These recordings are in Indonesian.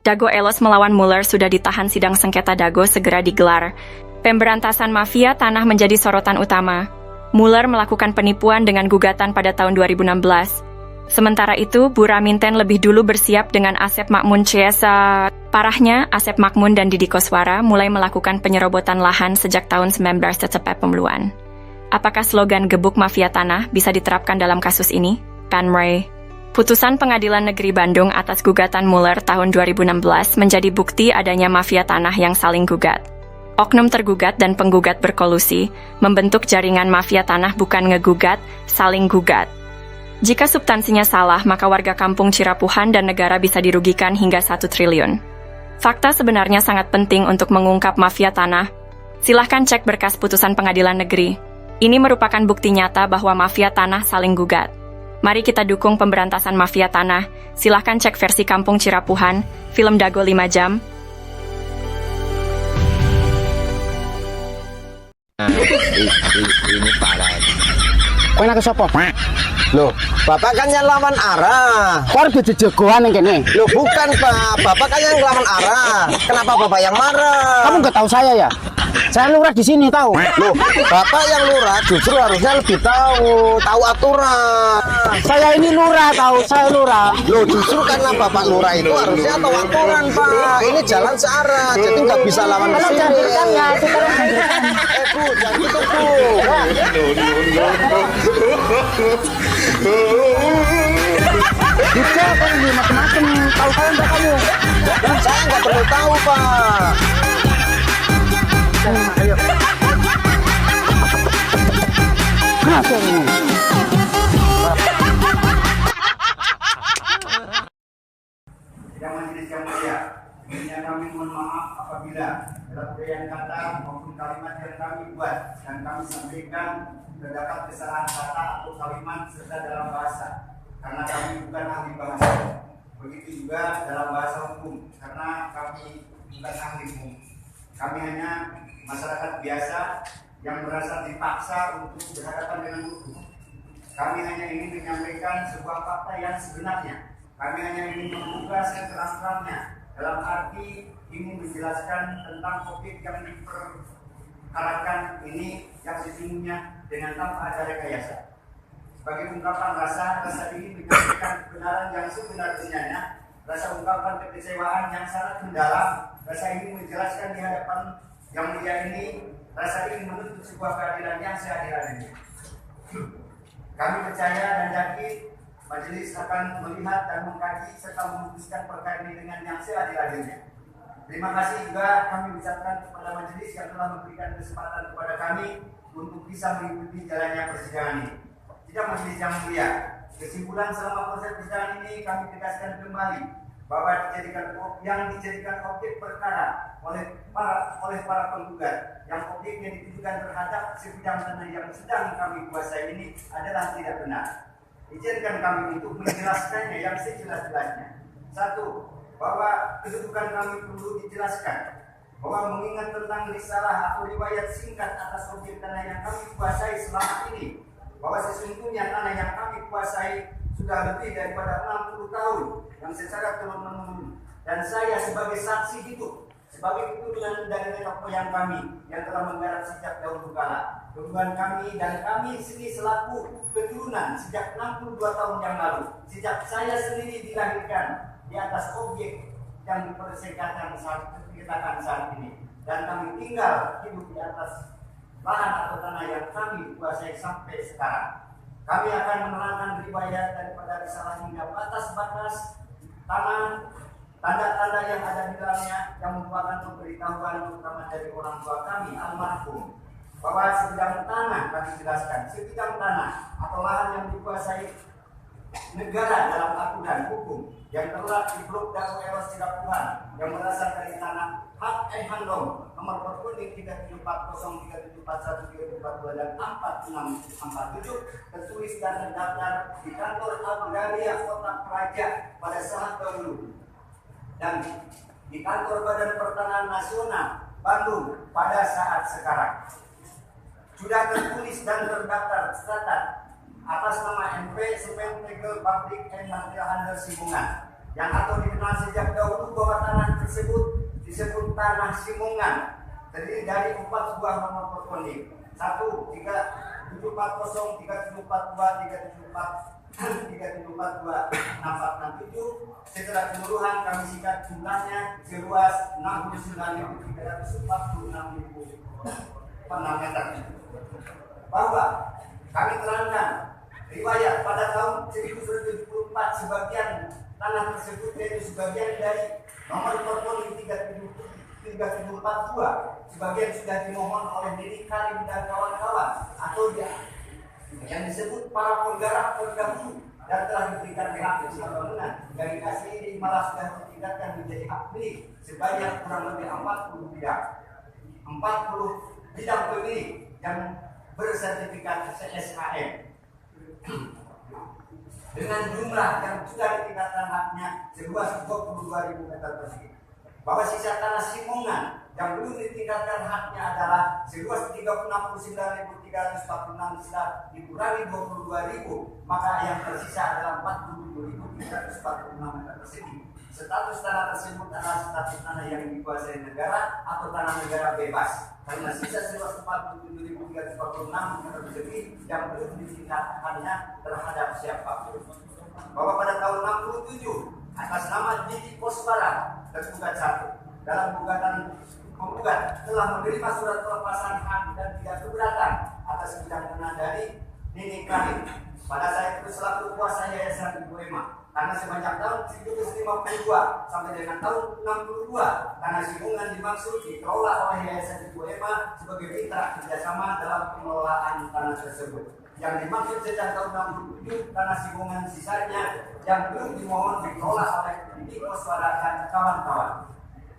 Dago Elos melawan Mueller sudah ditahan, sidang sengketa Dago segera digelar. Pemberantasan mafia tanah menjadi sorotan utama. Mueller melakukan penipuan dengan gugatan pada tahun 2016. Sementara itu, Bu Raminten lebih dulu bersiap dengan Asep Makmun Ciesa. Parahnya, Asep Makmun dan Didi Koswara mulai melakukan penyerobotan lahan sejak tahun 1990-an. Apakah slogan gebuk mafia tanah bisa diterapkan dalam kasus ini? Pan Ray. Putusan Pengadilan Negeri Bandung atas gugatan Mueller tahun 2016 menjadi bukti adanya mafia tanah yang saling gugat. Oknum tergugat dan penggugat berkolusi, membentuk jaringan mafia tanah, bukan ngegugat, saling gugat. Jika substansinya salah, maka warga kampung Cirapuhan dan negara bisa dirugikan hingga 1 triliun. Fakta sebenarnya sangat penting untuk mengungkap mafia tanah. Silahkan cek berkas putusan pengadilan negeri. Ini merupakan bukti nyata bahwa mafia tanah saling gugat. Mari kita dukung pemberantasan mafia tanah. Silahkan cek versi Kampung Cirapuhan, film Dago 5 jam. Ini parah. Kowe nak sapa? Loh, Bapak kan yang lawan arah. Kok arep dijegoan yang kene? Loh, bukan Pak, Bapak kan yang lawan arah. Kenapa Bapak yang marah? Kamu nggak tahu saya ya? Saya lurah di sini tahu. Loh, Bapak yang lurah justru harusnya lebih tahu aturan. Saya ini lurah tahu, saya lurah. Loh, justru karena Bapak lurah itu harusnya tahu aturan Pak. Ini jalan searah, jadi nggak bisa lawan Kalau kesini. jangan direkam ya, itu kalau jangan direkam. Bu, jangan gitu Bu. Bisa kan ini macam-macam. Tahu saya enggak kamu? Saya nggak perlu tahu Pak. Ayo. Masuk ini. Sidang majelis yang mulia, sebelumnya kami mohon maaf apabila dalam uraian kata maupun kalimat yang kami buat dan kami sampaikan terdapat kesalahan kata atau kalimat serta dalam bahasa, karena kami bukan ahli bahasa. Begitu juga dalam bahasa hukum, karena kami bukan ahli hukum. Kami hanya masyarakat biasa yang merasa dipaksa untuk berhadapan dengan hukum. Kami hanya ingin menyampaikan sebuah fakta yang sebenarnya. Kami hanya ingin membuka seterang-terangnya, dalam arti ingin menjelaskan tentang topik yang diperkarakan ini yang sesungguhnya dengan tanpa ada rekayasa. Sebagai ungkapan rasa ini menyampaikan kebenaran yang sebenar-benarnya, rasa ungkapan kekecewaan yang sangat mendalam, rasa ini menjelaskan di hadapan yang mulia ini, rasa ini menuntut sebuah keadilan yang seadil-adilnya. Kami percaya dan yakin majelis akan melihat dan mengkaji serta memutuskan perkara ini dengan yang seadil-adilnya. Terima kasih juga kami ucapkan kepada majelis yang telah memberikan kesempatan kepada kami untuk bisa mengikuti jalannya persidangan ini. Sidang majelis yang mulia, kesimpulan selama proses persidangan ini kami tegaskan kembali bahwa yang dijadikan objek perkara oleh para penggugat, yang objeknya ditujukan terhadap sebidang tanah yang sedang kami kuasai ini adalah tidak benar. Izinkan kami untuk menjelaskannya yang sejelas-jelasnya. Satu, bahwa kedudukan kami perlu dijelaskan, bahwa mengingat tentang risalah atau riwayat singkat atas objek tanah yang kami kuasai selama ini, bahwa sesungguhnya tanah yang kami kuasai sudah lebih daripada 60 tahun yang secara turun-menurun, dan saya sebagai saksi hidup, sebagai keturunan dari nenek moyang kami yang telah menggarap sejak dahulu kala. Hubungan kami dan kami sendiri selaku keturunan sejak 62 tahun yang lalu, sejak saya sendiri dilahirkan di atas objek yang dipersengketakan saat ini, dan kami tinggal hidup di atas lahan atau tanah yang kami kuasai sampai sekarang. Kami akan menerangkan riwayat daripada risalah hingga batas-batas tanah, tanda-tanda yang ada di dalamnya yang merupakan pemberitahuan terutama dari orang tua kami almarhum, bahwa sebidang tanah, kami jelaskan, sebidang tanah atau lahan yang dikuasai negara dalam aturan hukum yang terletak di Blok Dago Elos Cirapuhan yang berasal dari tanah hak Handong nomor perkuning 37403741342 dan 4647 tertulis dan terdaftar di kantor Agraria Kota Praja pada saat dahulu dan di kantor Badan Pertanahan Nasional Bandung pada saat sekarang. Sudah tertulis dan terdaftar tercatat atas nama NP Semen Tegel Public and Material Handel Simbungan yang atau dikenal sejak dahulu bahwa tanah tanah Simongan terdiri dari 4 buah nomor perponding. 1, 3, 740, 3742, 3742, 6467. Secara keseluruhan kami singkat jumlahnya seluas 69.346 meter. Bahwa kami terangkan riwayat pada tahun 1974 sebagian tanah tersebut yaitu sebagian dari nomor perponding 3742 sebagian sudah dimohon oleh Nini Karim dan kawan-kawan atau yang disebut para penggarap terdahulu dan telah diberikan hak bangunan. Dari kasih ini malah sudah ditingkatkan menjadi hak milik sebanyak kurang lebih 40 bidang. 40 bidang pemilik yang bersertifikat CSHM dengan jumlah yang sudah ditingkatkan haknya seluas 22.000 meter persegi. Bahwa sisa tanah Simongan yang belum ditingkatkan haknya adalah seluas 39.346 setelah dikurangi 22.000, maka yang tersisa adalah 47.346 meter persegi. Status tanah tersebut adalah status tanah yang dikuasai negara atau tanah negara bebas, karena sisa seluas 47.346 meter persegi yang belum ditingkatkannya terhadap siapapun. Bahwa pada tahun 67 atas nama Didi Kosbara tergugat 1 dalam gugatan penggugat telah menerima surat pelepasan hak dan tidak keberatan atas bidang tanah dari Nini Karim pada saat itu selaku kuasa Yayasan Ibu Ema, karena semenjak tahun 1952 sampai dengan tahun 62 tanah Simongan dimaksud dikelola oleh Yayasan Ibu Ema sebagai mitra kerjasama dalam pengelolaan tanah tersebut. Yang dimaksud sejak tahun 67 tanah Simongan sisanya yang belum dimohon dikelola oleh Didi Koswara dan kawan-kawan.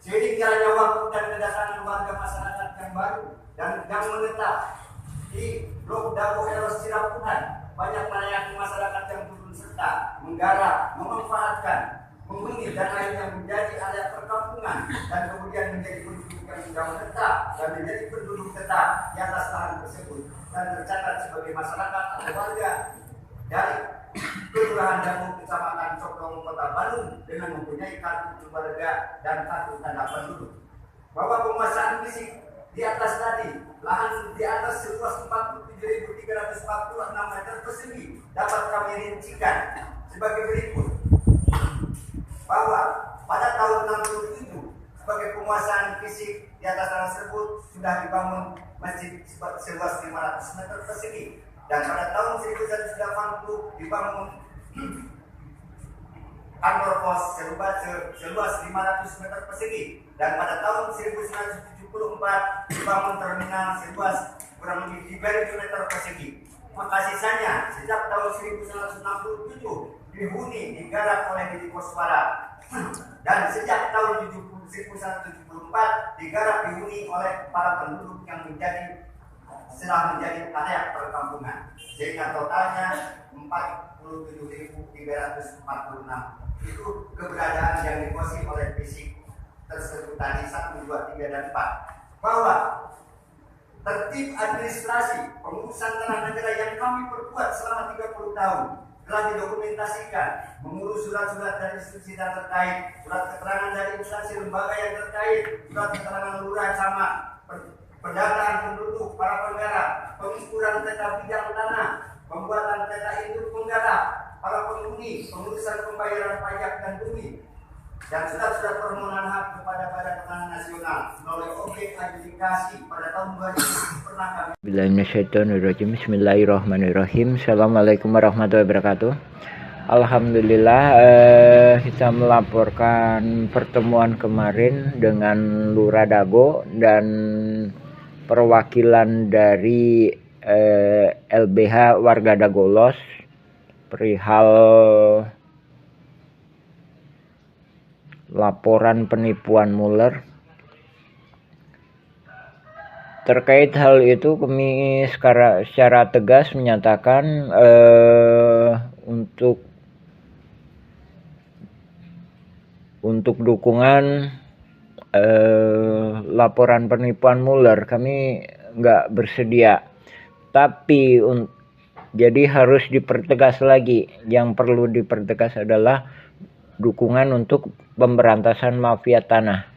Seiring jalannya waktu dan kedatangan warga masyarakat yang baru dan yang menetap di Blok Dago Eros Sirapuhan, banyak melayani masyarakat yang turun serta menggarap, memanfaatkan, menghuni dan akhirnya menjadi area perkampungan dan kemudian menjadi penduduk yang sudah menetap dan menjadi penduduk tetap di atas lahan tersebut dan tercatat sebagai masyarakat atau warga dari Kelurahan Dago, Kecamatan Cokdong, Kota Bandung dengan mempunyai kartu keluarga dan kartu tanda penduduk. Bahwa penguasaan fisik di atas tadi, lahan di atas seluas 47.346 meter persegi dapat kami rincikan sebagai berikut. Bahwa pada tahun 67 sebagai penguasaan fisik di atas tanah tersebut sudah dibangun masjid seluas 500 meter persegi. Dan pada tahun 1980 dibangun kantor pos seluas 500 meter persegi. Dan pada tahun 1974 dibangun terminal seluas kurang lebih 3.000 meter persegi. Maka sisanya sejak tahun 1967 dihuni digarap oleh Didi Koswara. Dan sejak tahun 1974 digarap dihuni oleh para penduduk yang setelah menjadi area perkampungan, sehingga totalnya 47.346. Itu keberadaan yang dikuasai oleh fisik tersebut tadi 1, 2, 3, dan 4. Bahwa tertib administrasi pengurusan tanah negara yang kami perbuat selama 30 tahun telah didokumentasikan, mengurus surat-surat dari institusi terkait, surat keterangan dari instansi lembaga yang terkait, surat keterangan lurah camat, pendataan penduduk, para penggarap, pengukuran peta bidang tanah, pembuatan peta induk penggarap, para penghuni, pengurusan pembayaran pajak dan bumi, dan surat-surat permohonan hak kepada Badan Pangan Nasional melalui objek adjudikasi pada tahun 2000 pernah kami. Bismillahirrahmanirrahim. Assalamualaikum warahmatullahi wabarakatuh. Alhamdulillah, kita melaporkan pertemuan kemarin dengan Lurah Dago dan perwakilan dari LBH warga Dagolos perihal laporan penipuan Muller. Terkait hal itu kami secara tegas menyatakan untuk dukungan laporan penipuan Muller kami nggak bersedia, tapi jadi harus dipertegas lagi. Yang perlu dipertegas adalah dukungan untuk pemberantasan mafia tanah.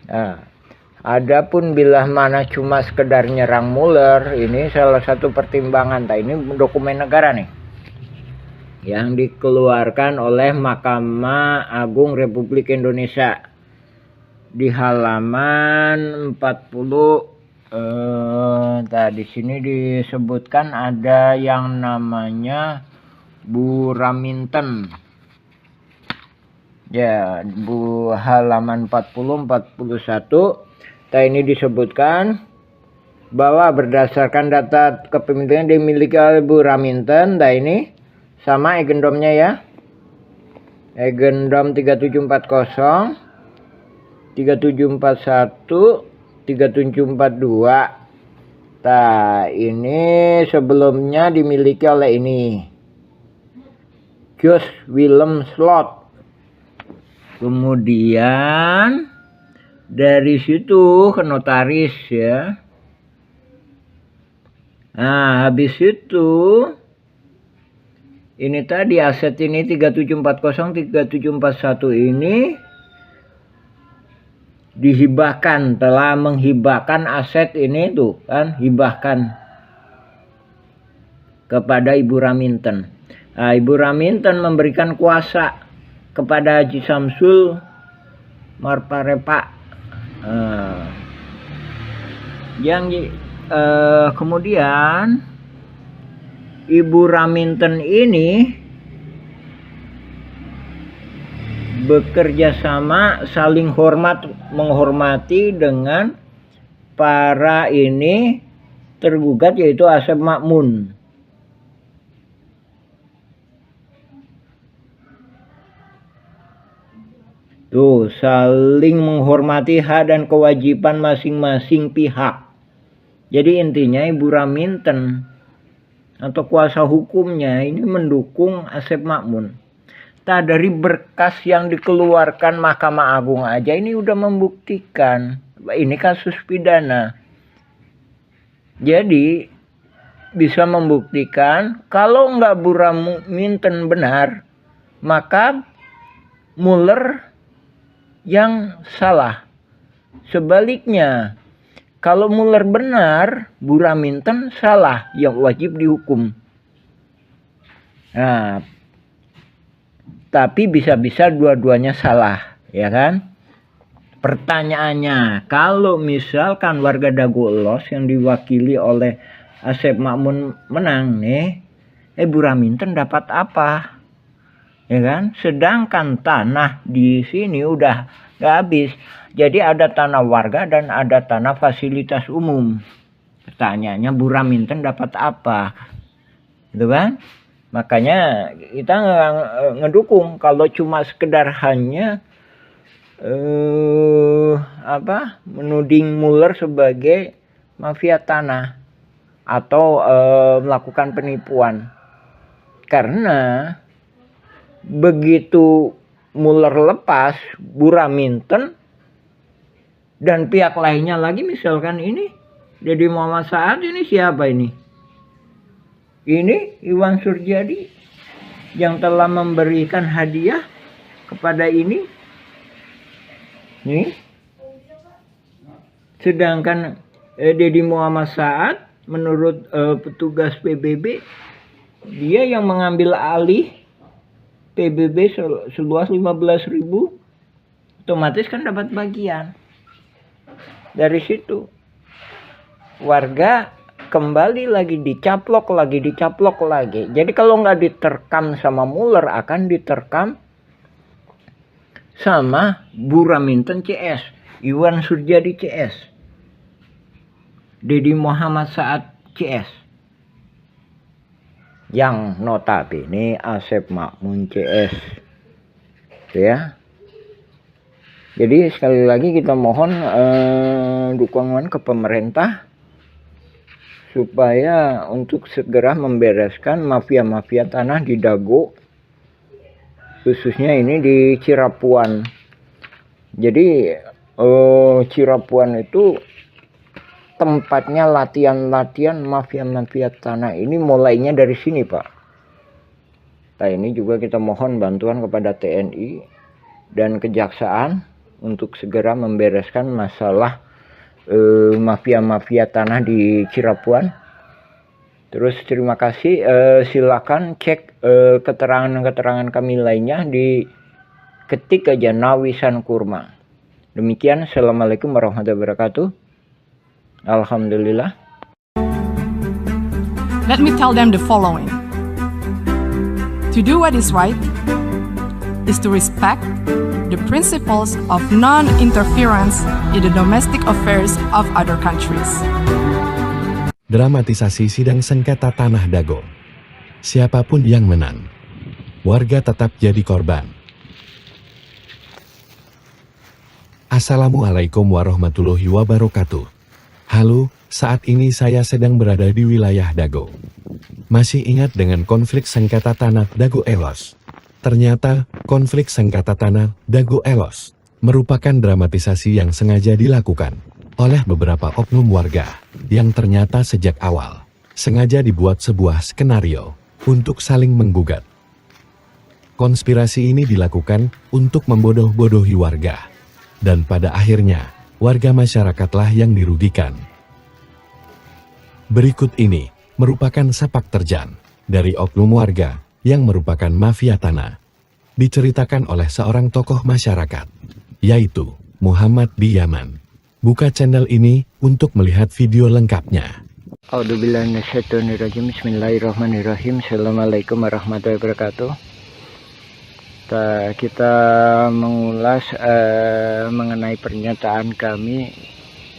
Nah, adapun bila mana cuma sekedar nyerang Mueller, ini salah satu pertimbangan. Ini dokumen negara nih yang dikeluarkan oleh Mahkamah Agung Republik Indonesia di halaman 40. Di sini disebutkan ada yang namanya Bu Raminten. Ya, Bu halaman 40-41. Ini disebutkan bahwa berdasarkan data kepemilikan dimiliki oleh Bu Raminten. Ini sama agendumnya ya. Agendum 3740, 3741, 3742. Ini sebelumnya dimiliki oleh ini Jos Willem Slot. Kemudian dari situ ke notaris ya. Nah, habis itu ini tadi aset ini 3740, 3741 ini dihibahkan, telah menghibahkan aset ini tuh kan, hibahkan kepada Ibu Raminten. Nah, Ibu Raminten memberikan kuasa kepada Haji Samsul Marparepa. Kemudian Ibu Raminten ini bekerja sama, saling menghormati dengan para ini tergugat, yaitu Asep Makmun. Tuh, saling menghormati hak dan kewajiban masing-masing pihak. Jadi intinya Ibu Raminten atau kuasa hukumnya ini mendukung Asep Makmun. Dari berkas yang dikeluarkan Mahkamah Agung aja ini udah membuktikan ini kasus pidana. Jadi bisa membuktikan kalau nggak Bu Raminten benar, maka Mueller yang salah. Sebaliknya, kalau Mueller benar, Bu Raminten salah, yang wajib dihukum. Nah, tapi bisa-bisa dua-duanya salah, ya kan? Pertanyaannya, kalau misalkan warga Dago Elos yang diwakili oleh Asep Makmun menang nih, Bu Raminten dapat apa? Ya kan? Sedangkan tanah di sini udah nggak habis. Jadi ada tanah warga dan ada tanah fasilitas umum. Pertanyaannya, Bu Raminten dapat apa? Gitu kan? Makanya kita ngedukung kalau cuma sekedar hanya menuding Mueller sebagai mafia tanah atau melakukan penipuan. Karena begitu Mueller lepas, Bu Raminten dan pihak lainnya lagi, misalkan ini Deddy Muhammad Saad, ini siapa ini? Ini Iwan Surjadi yang telah memberikan hadiah kepada ini. Nih. Sedangkan Deddy Muhammad Saad menurut petugas PBB, dia yang mengambil alih PBB seluas 15.000, otomatis kan dapat bagian. Dari situ warga kembali lagi dicaplok lagi. Jadi kalau nggak diterkam sama Mueller, akan diterkam sama Bu Raminten CS, Iwan Surjadi CS, Deddy Muhammad Saad CS, yang notabene Asep Makmun CS. Ya. Jadi sekali lagi kita mohon dukungan ke pemerintah supaya untuk segera membereskan mafia-mafia tanah di Dago, khususnya ini di Cirapuan. Jadi Cirapuan itu tempatnya latihan mafia-mafia tanah. Ini mulainya dari sini, Pak. Nah, ini juga kita mohon bantuan kepada TNI dan Kejaksaan untuk segera membereskan masalah mafia-mafia tanah di Cirapuan. Terus terima kasih, silakan cek keterangan-keterangan kami lainnya di ketik aja Nawisan Kurma. Demikian, assalamualaikum warahmatullahi wabarakatuh. Alhamdulillah. Let me tell them the following. To do what is right is to respect the principles of non-interference in the domestic affairs of other countries. Dramatisasi sidang sengketa tanah Dago. Siapapun yang menang, warga tetap jadi korban. Assalamualaikum warahmatullahi wabarakatuh. Halo, saat ini saya sedang berada di wilayah Dago. Masih ingat dengan konflik sengketa tanah Dago Elos? Ternyata, konflik sengketa tanah Dago Elos merupakan dramatisasi yang sengaja dilakukan oleh beberapa oknum warga yang ternyata sejak awal sengaja dibuat sebuah skenario untuk saling menggugat. Konspirasi ini dilakukan untuk membodoh-bodohi warga, dan pada akhirnya warga masyarakatlah yang dirugikan. Berikut ini merupakan sepak terjang dari oknum warga yang merupakan mafia tanah. Diceritakan oleh seorang tokoh masyarakat, yaitu Muhammad di Yaman. Buka channel ini untuk melihat video lengkapnya. A'udzubillahi minasyaitonirrajim. Bismillahirrahmanirrahim. Assalamualaikum warahmatullahi wabarakatuh. Kita mengulas mengenai pernyataan kami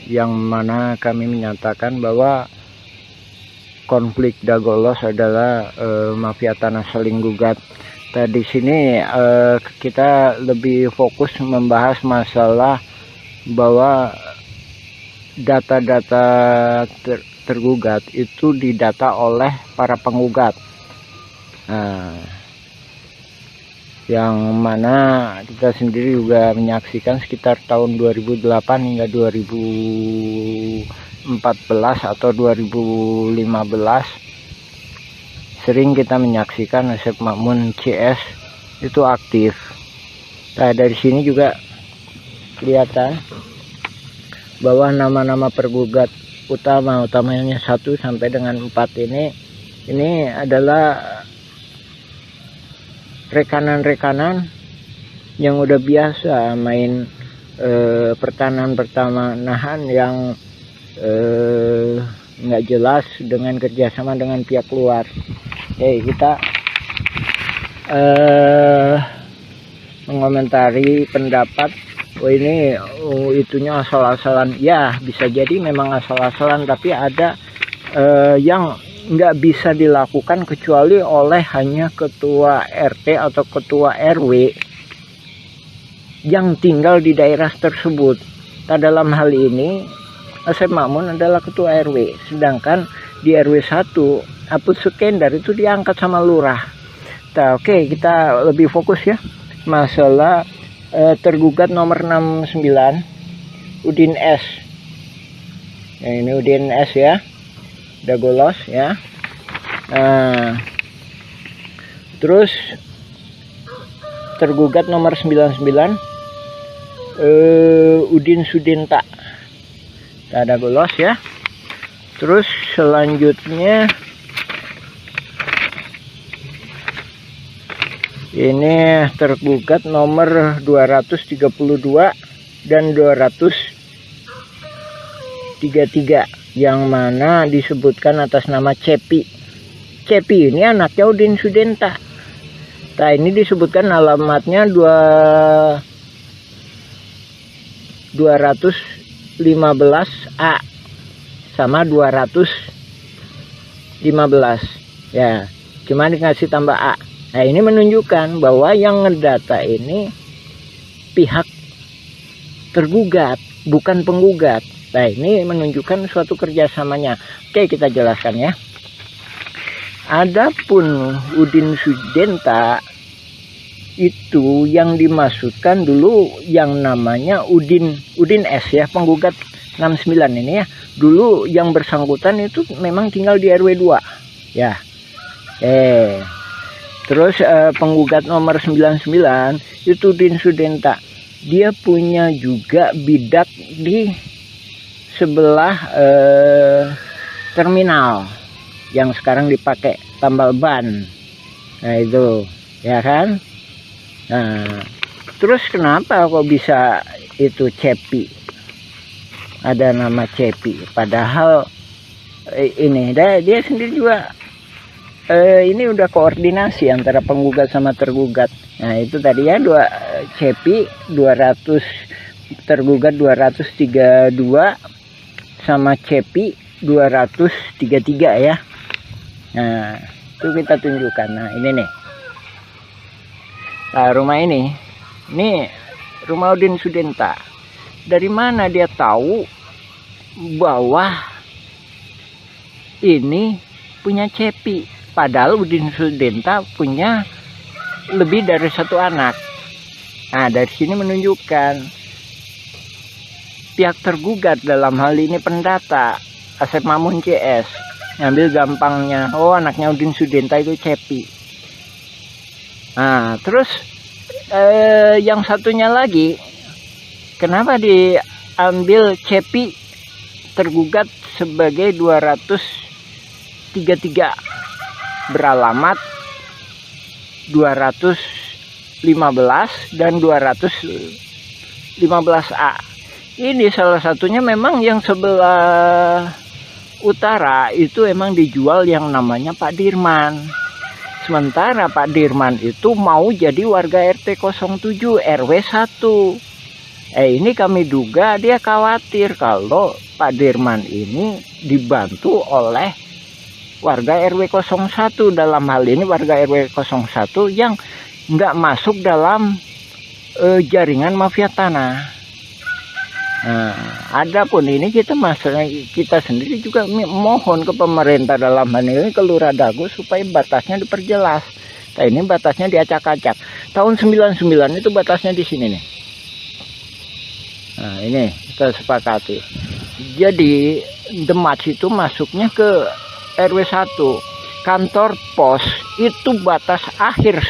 yang mana kami menyatakan bahwa konflik Dago Elos adalah mafia tanah saling gugat. Di sini kita lebih fokus membahas masalah bahwa data-data tergugat itu didata oleh para penggugat. Yang mana kita sendiri juga menyaksikan sekitar tahun 2008 hingga 2014 atau 2015 sering kita menyaksikan Asep Makmun CS itu aktif. Dari sini juga kelihatan bahwa nama-nama pergugat utamanya 1 sampai dengan 4 ini adalah rekanan-rekanan yang udah biasa main pertanahan yang nggak jelas dengan kerjasama dengan pihak luar. Kita mengomentari pendapat ini itunya asal-asalan. Ya, bisa jadi memang asal-asalan, tapi ada yang nggak bisa dilakukan kecuali oleh hanya ketua RT atau ketua RW yang tinggal di daerah tersebut. Dalam hal ini Asep Makmun adalah ketua RW, sedangkan di RW 1 Apus Sukendar itu diangkat sama lurah. Oke, kita lebih fokus ya masalah tergugat nomor 69 Udin S. Ini Udin S ya, Dago Elos ya. Terus tergugat nomor 99 Udin Sudinta, Dago Elos ya. Terus selanjutnya ini tergugat nomor 232 dan 233 yang mana disebutkan atas nama Cepi. Cepi ini anaknya Udin Sudinta. Ini disebutkan alamatnya 215A sama 215 ya, cuma dikasih tambah A. Ini menunjukkan bahwa yang ngedata ini pihak tergugat, bukan penggugat. Ini menunjukkan suatu kerjasamanya. Oke, kita jelaskan ya. Adapun Udin Sudinta itu yang dimaksudkan dulu yang namanya Udin S ya, penggugat 69 ini ya. Dulu yang bersangkutan itu memang tinggal di RW 2 ya. Terus penggugat nomor 99 itu Udin Sudinta. dia punya juga bidak di sebelah terminal yang sekarang dipakai tambal ban. Nah itu ya kan. Nah terus kenapa kok bisa itu Cepi, ada nama Cepi, padahal ini dia sendiri juga ini udah koordinasi antara penggugat sama tergugat. Nah itu tadi ya, Cepi 200, tergugat 232 sama Cepi 233 ya. Nah itu kita tunjukkan. Nah ini nih, nah rumah ini rumah Udin Sudenta. Dari mana dia tahu bahwa ini punya Cepi, padahal Udin Sudenta punya lebih dari satu anak. Nah dari sini menunjukkan pihak tergugat, dalam hal ini pendata Asep Mamun CS, ngambil gampangnya, oh anaknya Udin Sudenta itu Cepi. Nah terus yang satunya lagi, kenapa diambil Cepi tergugat sebagai 233 beralamat 215 dan 215A. Ini salah satunya memang yang sebelah utara itu emang dijual yang namanya Pak Dirman. Sementara Pak Dirman itu mau jadi warga RT 07 RW 1. Ini kami duga dia khawatir kalau Pak Dirman ini dibantu oleh warga RW 01, dalam hal ini warga RW 01 yang nggak masuk dalam jaringan mafia tanah. Nah, adapun ini kita sendiri juga mohon ke pemerintah, dalam hal ini ke Lurah Dago, supaya batasnya diperjelas. Nah, ini batasnya diacak-acak. Tahun 99 itu batasnya di sini nih. Nah, ini kita sepakati. Jadi Demak itu masuknya ke RW 1. Kantor pos itu batas akhir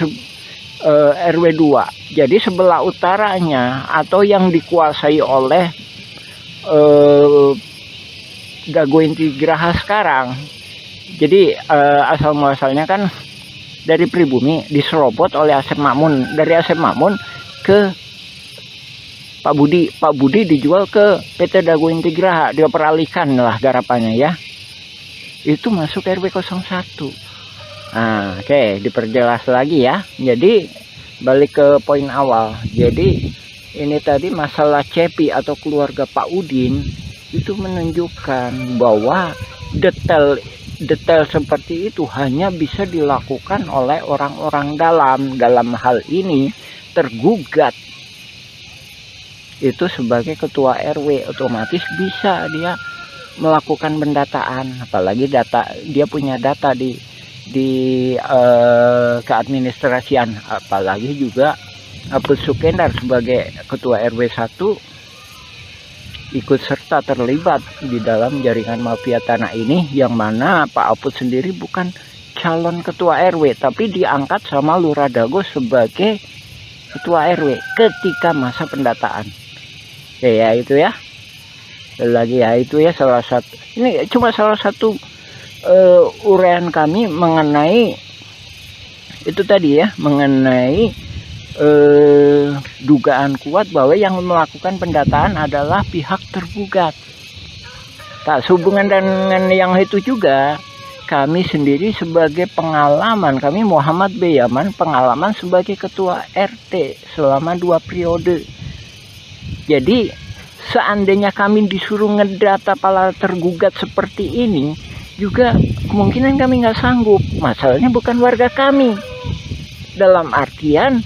RW 2. Jadi sebelah utaranya atau yang dikuasai oleh Dago Inti Geraha sekarang. Jadi asal muasalnya kan dari pribumi diserobot oleh Asep Mamun, dari Asep Mamun ke Pak Budi. Pak Budi dijual ke PT Dago Inti Geraha, dia peralihkan lah garapannya ya. Itu masuk RW 01. Nah, oke, diperjelas lagi ya. Jadi balik ke poin awal. Jadi ini tadi masalah Cepi atau keluarga Pak Udin itu menunjukkan bahwa detail seperti itu hanya bisa dilakukan oleh orang-orang dalam hal ini tergugat itu sebagai ketua RW, otomatis bisa dia melakukan pendataan, apalagi dia punya data di keadministrasian, apalagi juga Abdul Sukendar sebagai ketua RW 1 ikut serta terlibat di dalam jaringan mafia tanah ini, yang mana Pak Aput sendiri bukan calon ketua RW tapi diangkat sama Lurah Dago sebagai ketua RW ketika masa pendataan. Oke ya, itu ya. Lagi ya, itu ya salah satu, ini cuma salah satu uraian kami mengenai itu tadi ya, mengenai dugaan kuat bahwa yang melakukan pendataan adalah pihak tergugat. Tak sehubungan dengan yang itu juga, kami sendiri sebagai pengalaman, kami Muhammad B. Yaman, pengalaman sebagai ketua RT selama 2 periode. Jadi seandainya kami disuruh ngedata para tergugat seperti ini, juga kemungkinan kami nggak sanggup. Masalahnya bukan warga kami. Dalam artian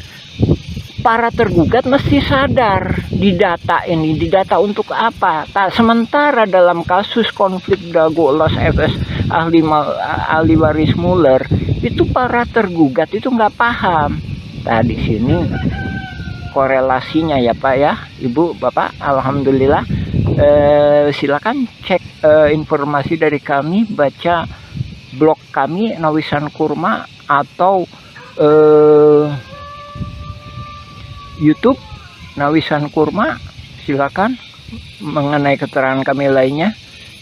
para tergugat mesti sadar didata ini, didata untuk apa? Tak sementara dalam kasus konflik Dago Los FS ahli waris Muller itu para tergugat itu nggak paham. Nah di sini korelasinya ya Pak ya, Ibu, Bapak, alhamdulillah. Silakan cek informasi dari kami, baca blog kami Nawisan Kurma atau YouTube Nawisan Kurma, silakan mengenai keterangan kami lainnya.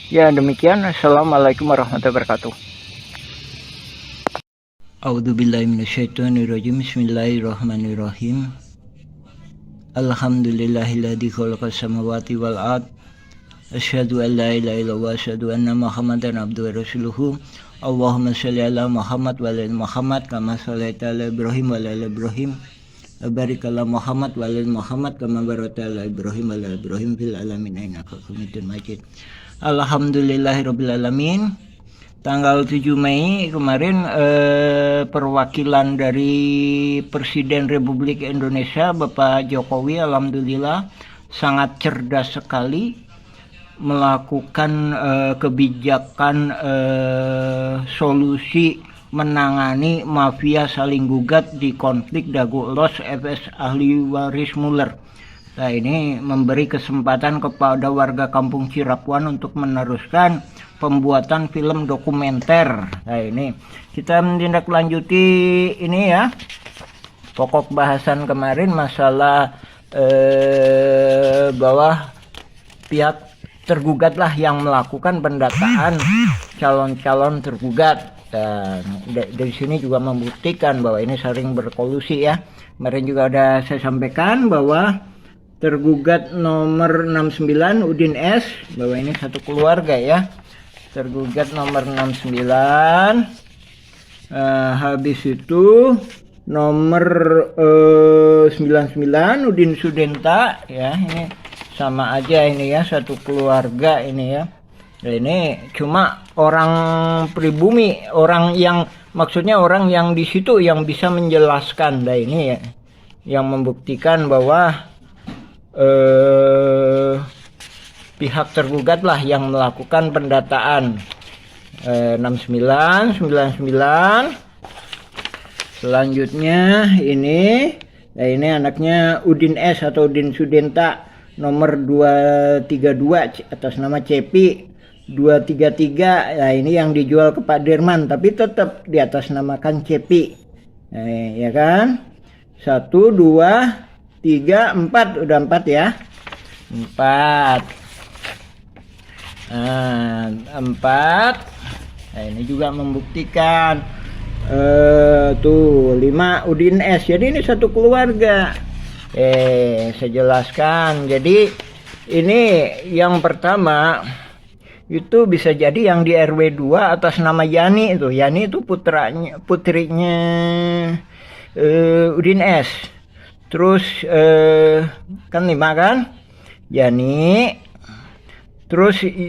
Ya demikian, assalamualaikum warahmatullahi wabarakatuh. A'udzubillahi minasyaitonirrajim. Bismillahirrahmanirrahim. Alhamdulillahilladzi khalaqas samawati wal ard. Asyhadu an la ilaha illallah wa asyhadu anna Muhammadan abduhu wa rasuluhu. Allahumma shalli ala Muhammad wa ala Muhammad kama shallaita ala Ibrahim wa ala Ibrahim. Barik ala Muhammad wa ala Muhammad kama barakta ala Ibrahim wa ala Ibrahim fil alamin innaka Hamidum Majid. Alhamdulillahirabbil alamin. Tanggal 7 Mei kemarin perwakilan dari Presiden Republik Indonesia Bapak Jokowi alhamdulillah sangat cerdas sekali melakukan kebijakan solusi menangani mafia saling gugat di konflik Dago Elos FS ahli waris Muller. Nah, ini memberi kesempatan kepada warga Kampung Cirapuan untuk meneruskan pembuatan film dokumenter. Nah, ini kita menindaklanjuti ini ya. Pokok bahasan kemarin masalah bahwa pihak tergugatlah yang melakukan pendataan calon-calon tergugat. Dan dari sini juga membuktikan bahwa ini saling berkolusi ya. Kemarin juga ada saya sampaikan bahwa tergugat nomor 69 Udin S, bahwa ini satu keluarga ya. Tergugat nomor 69. Habis itu nomor 99 Udin Sudenta ya, ini sama aja ini ya, satu keluarga ini ya. Nah, ini cuma orang pribumi, orang yang maksudnya orang yang di situ yang bisa menjelaskan. Nah, ini ya yang membuktikan bahwa pihak tergugat lah yang melakukan pendataan. 69, 99. Selanjutnya ini, nah ini anaknya Udin S atau Udin Sudenta nomor 232 atas nama Cepi 233. Nah ini yang dijual ke Pak Dirman tapi tetap di atas namakan Cepi. Nah, ya kan? 1, 2, 3, 4, udah 4 ya. 4. Nah, 4. Nah, ini juga membuktikan. Tuh 5 Udin S. Jadi ini satu keluarga. Saya jelaskan. Jadi ini yang pertama itu bisa jadi yang di RW 2 atas nama Yani itu. Yani itu putrinya Udin S. Terus kan 5 kan? Yani. Terus 5,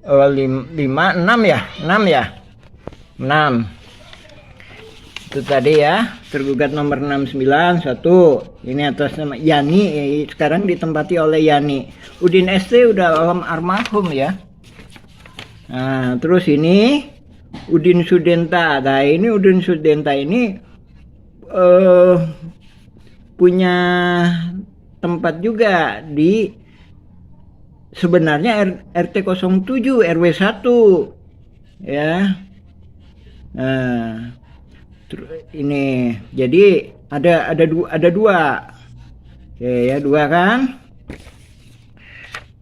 6 ya? 6 ya? 6. Itu tadi ya, tergugat nomor 69 1. Ini atas nama Yani, sekarang ditempati oleh Yani. Udin ST udah almarhum ya. Nah, terus ini Udin Sudenta. Nah, ini Udin Sudenta ini punya tempat juga di sebenarnya RT 07 RW 1 ya. Nah, ini jadi ada dua. Oke ya, 2 kan.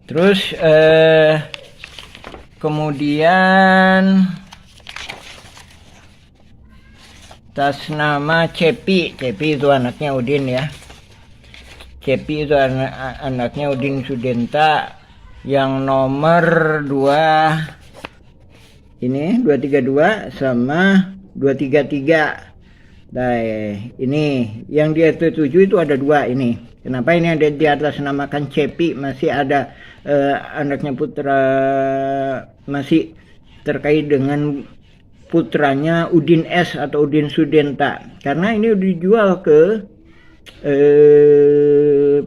Terus kemudian atas nama Cepi. Cepi itu anaknya Udin ya. Cepi itu anaknya Udin Sudenta yang nomor 2 ini 232 sama 233. Nah, ini yang di RT 7 itu ada 2 ini. Kenapa ini ada di atas namakan Cepi? Masih ada anaknya putra, masih terkait dengan putranya Udin S atau Udin Sudenta. Karena ini dijual ke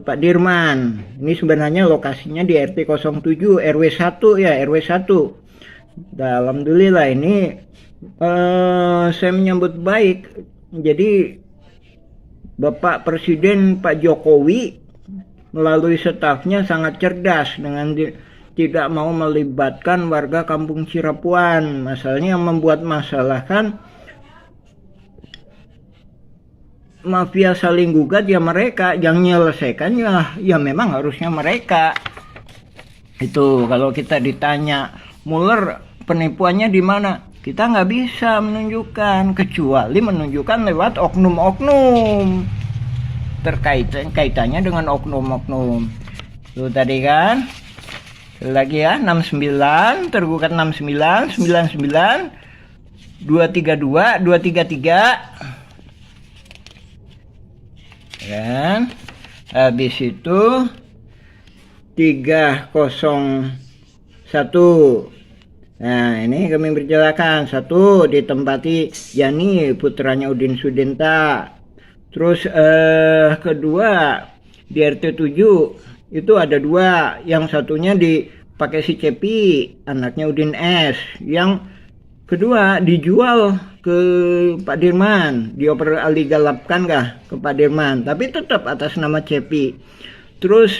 Pak Dirman. Ini sebenarnya lokasinya di RT 07 RW 1 ya, RW 1. Nah, alhamdulillah ini saya menyambut baik. Jadi Bapak Presiden Pak Jokowi melalui stafnya sangat cerdas dengan tidak mau melibatkan warga Kampung Cirapuan. Masalahnya yang membuat masalah kan mafia saling gugat ya mereka, yang menyelesaikan ya memang harusnya mereka. Itu kalau kita ditanya Mueller penipuannya di mana, kita nggak bisa menunjukkan kecuali menunjukkan lewat oknum-oknum kaitannya dengan oknum-oknum. Tuh tadi kan lagi ya 69 tergugat 69 99 232 233 kan, habis itu 301. Nah ini kami berjelaskan, 1 ditempati Yani putranya Udin Sudenta. Terus kedua di RT 7 itu ada 2, yang satunya dipakai si Cepi, anaknya Udin S. Yang kedua dijual ke Pak Dirman, dioper aligalapkan kah ke Pak Dirman, tapi tetap atas nama Cepi. Terus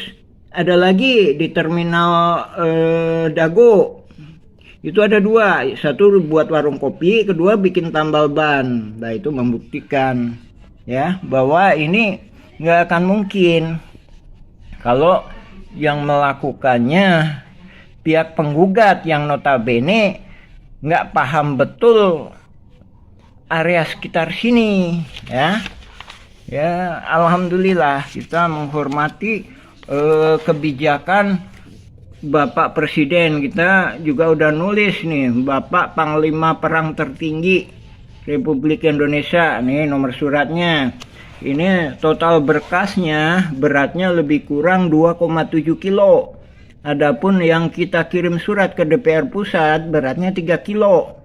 ada lagi di terminal Dago, itu ada 2, 1 buat warung kopi, kedua bikin tambal ban. Nah itu membuktikan ya bahwa ini nggak akan mungkin kalau yang melakukannya pihak penggugat yang notabene nggak paham betul area sekitar sini ya. Ya alhamdulillah kita menghormati kebijakan Bapak Presiden. Kita juga udah nulis nih, Bapak Panglima Perang Tertinggi Republik Indonesia, nih nomor suratnya. Ini total berkasnya beratnya lebih kurang 2,7 kilo. Adapun yang kita kirim surat ke DPR pusat beratnya 3 kilo.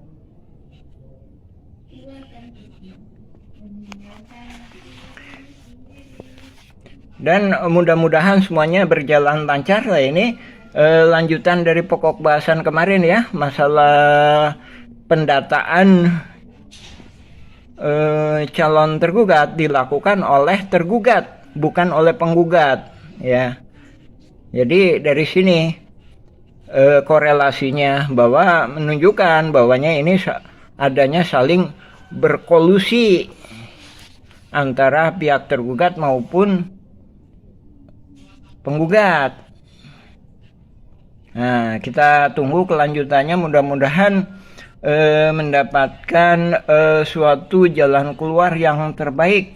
Dan mudah-mudahan semuanya berjalan lancar lah. Ini lanjutan dari pokok bahasan kemarin ya, masalah pendataan calon tergugat dilakukan oleh tergugat, bukan oleh penggugat ya. Jadi dari sini korelasinya bahwa menunjukkan bahwanya ini adanya saling berkolusi antara pihak tergugat maupun penggugat. Nah, kita tunggu kelanjutannya, mudah-mudahan mendapatkan suatu jalan keluar yang terbaik,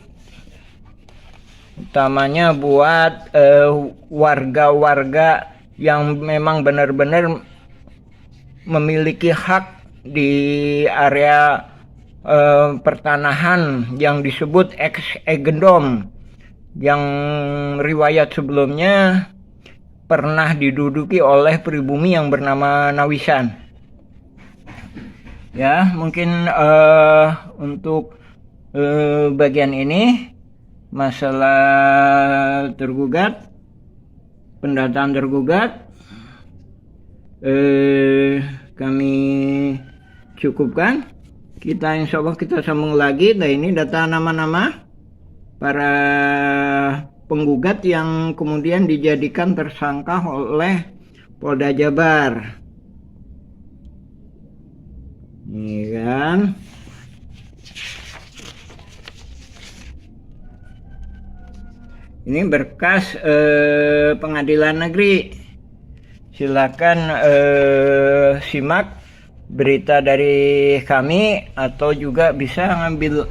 utamanya buat warga-warga yang memang benar-benar memiliki hak di area pertanahan yang disebut ex-egendom, yang riwayat sebelumnya pernah diduduki oleh pribumi yang bernama Nawisan. Ya, mungkin untuk bagian ini masalah tergugat, pendataan tergugat, kami cukupkan. Kita insya Allah kita sambung lagi. Nah ini data nama-nama para penggugat yang kemudian dijadikan tersangka oleh Polda Jabar. Ini kan ini berkas pengadilan negeri. Silakan simak berita dari kami, atau juga bisa ngambil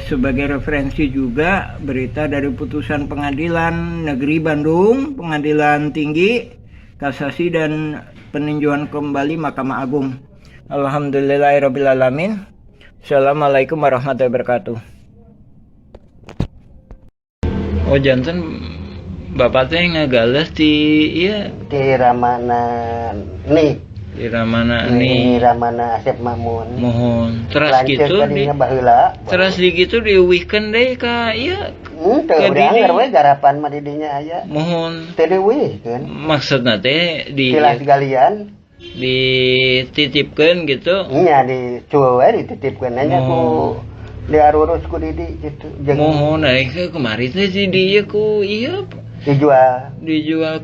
sebagai referensi juga berita dari putusan pengadilan negeri Bandung, pengadilan tinggi, kasasi, dan peninjauan kembali Mahkamah Agung. Alhamdulillahirrabbilalamin. Assalamualaikum warahmatullahi wabarakatuh. Oh janten bapak teh ngagales di iya Di Ramana nih. di Ramana Di nih Ramana Asep Mamun. mohon teras Lanceuk gitu di tadinya baheula. teras di gitu di weekend deh ka iya Teu Ke urang didi. we garapan mah di dinya aya. mohon Teu dieuwihkeun. maksudna teh Tilas galian. dititipkeun gitu. Nya dicuel we dititipkeun nya ku diarurus ku Didi gitu. Jeung Mohon naik kemari teh si dia ku iya dijual.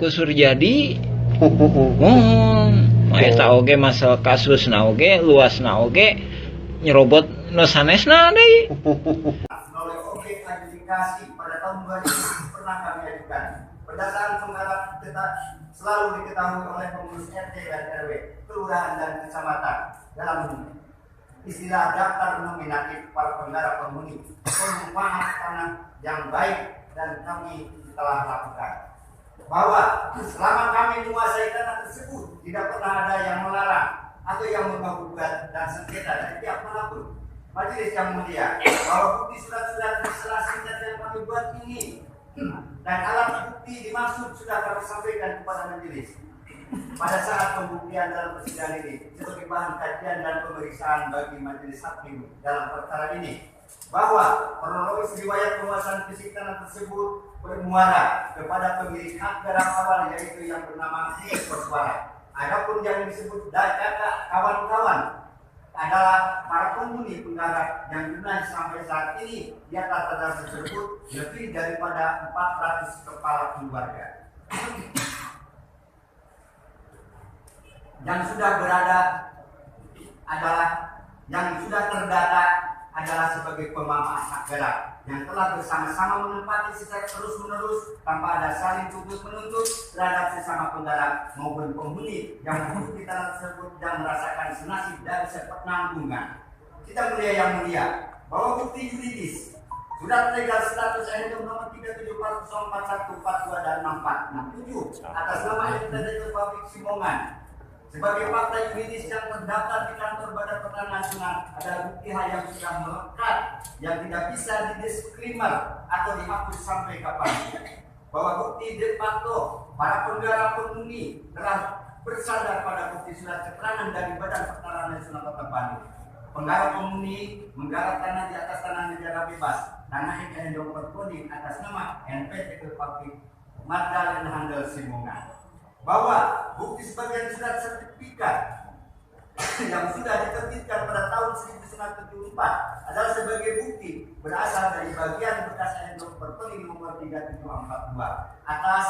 ku Surjadi. Mohon eta oge masalah kasusna oge luasna oge nyerobot nu sanesna deui. gratifikasi pada tahun 2000 pernah kami ajukan. Berdasarkan penggarap selalu diketahui oleh pengurus RT dan RW, kelurahan dan kecamatan dalam istilah daftar nominatif para penggarap penghuni perumahan tanah yang baik, dan kami telah lakukan. Bahwa selama kami menguasai tanah tersebut, tidak pernah ada yang melarang atau yang menggugat dan sengketa dari pihak manapun. Majelis yang mulia, bahwa bukti surat-surat masalah sengketa yang kami buat ini dan alat bukti dimaksud sudah kami sampaikan kepada majelis pada saat pembuktian dalam persidangan ini sebagai bahan kajian dan pemeriksaan bagi majelis hakim dalam perkara ini. Bahwa kronologis riwayat penguasaan fisik tanah tersebut bermuara kepada pemilik hak garap awal, yaitu yang bernama Koswara. Adapun yang disebut kakak kawan-kawan adalah para penghuni penggarap yang jumlahnya sampai saat ini di atas tanah tersebut lebih daripada 400 kepala keluarga yang sudah berada adalah yang sudah terdata adalah sebagai pemaaf hak garap yang telah bersama-sama menempati secara terus-menerus tanpa ada saling tuntut-menuntut terhadap sesama penggarap maupun penghuni yang menduduki tanah tersebut dan merasakan senasib dari sepenanggungan. Kita mulia yang mulia, bahwa bukti yuridis surat legal status NU nomor 37404142 dan 6467 atas nama Entitas Publik Simongan sebagai fakta yuridis yang terdaftar di kantor Badan Pertanahan Nasional adalah bukti hal yang sudah melekat yang tidak bisa didisklaimer atau dihapus sampai kapan. Bahwa bukti de facto para penggarap penghuni telah bersandar pada bukti surat keterangan dari Badan Pertanahan Nasional Kota Bandung. Penggarap penghuni menggarap tanah di atas tanah negara bebas, tanah yang berkoding atas nama NPT Publik Magdalena Handel Simongan. Bahwa bukti sebagian surat sertifikat yang sudah diterbitkan pada tahun 1974 adalah sebagai bukti berasal dari bagian bekas endok berpeling nomor 3742 atas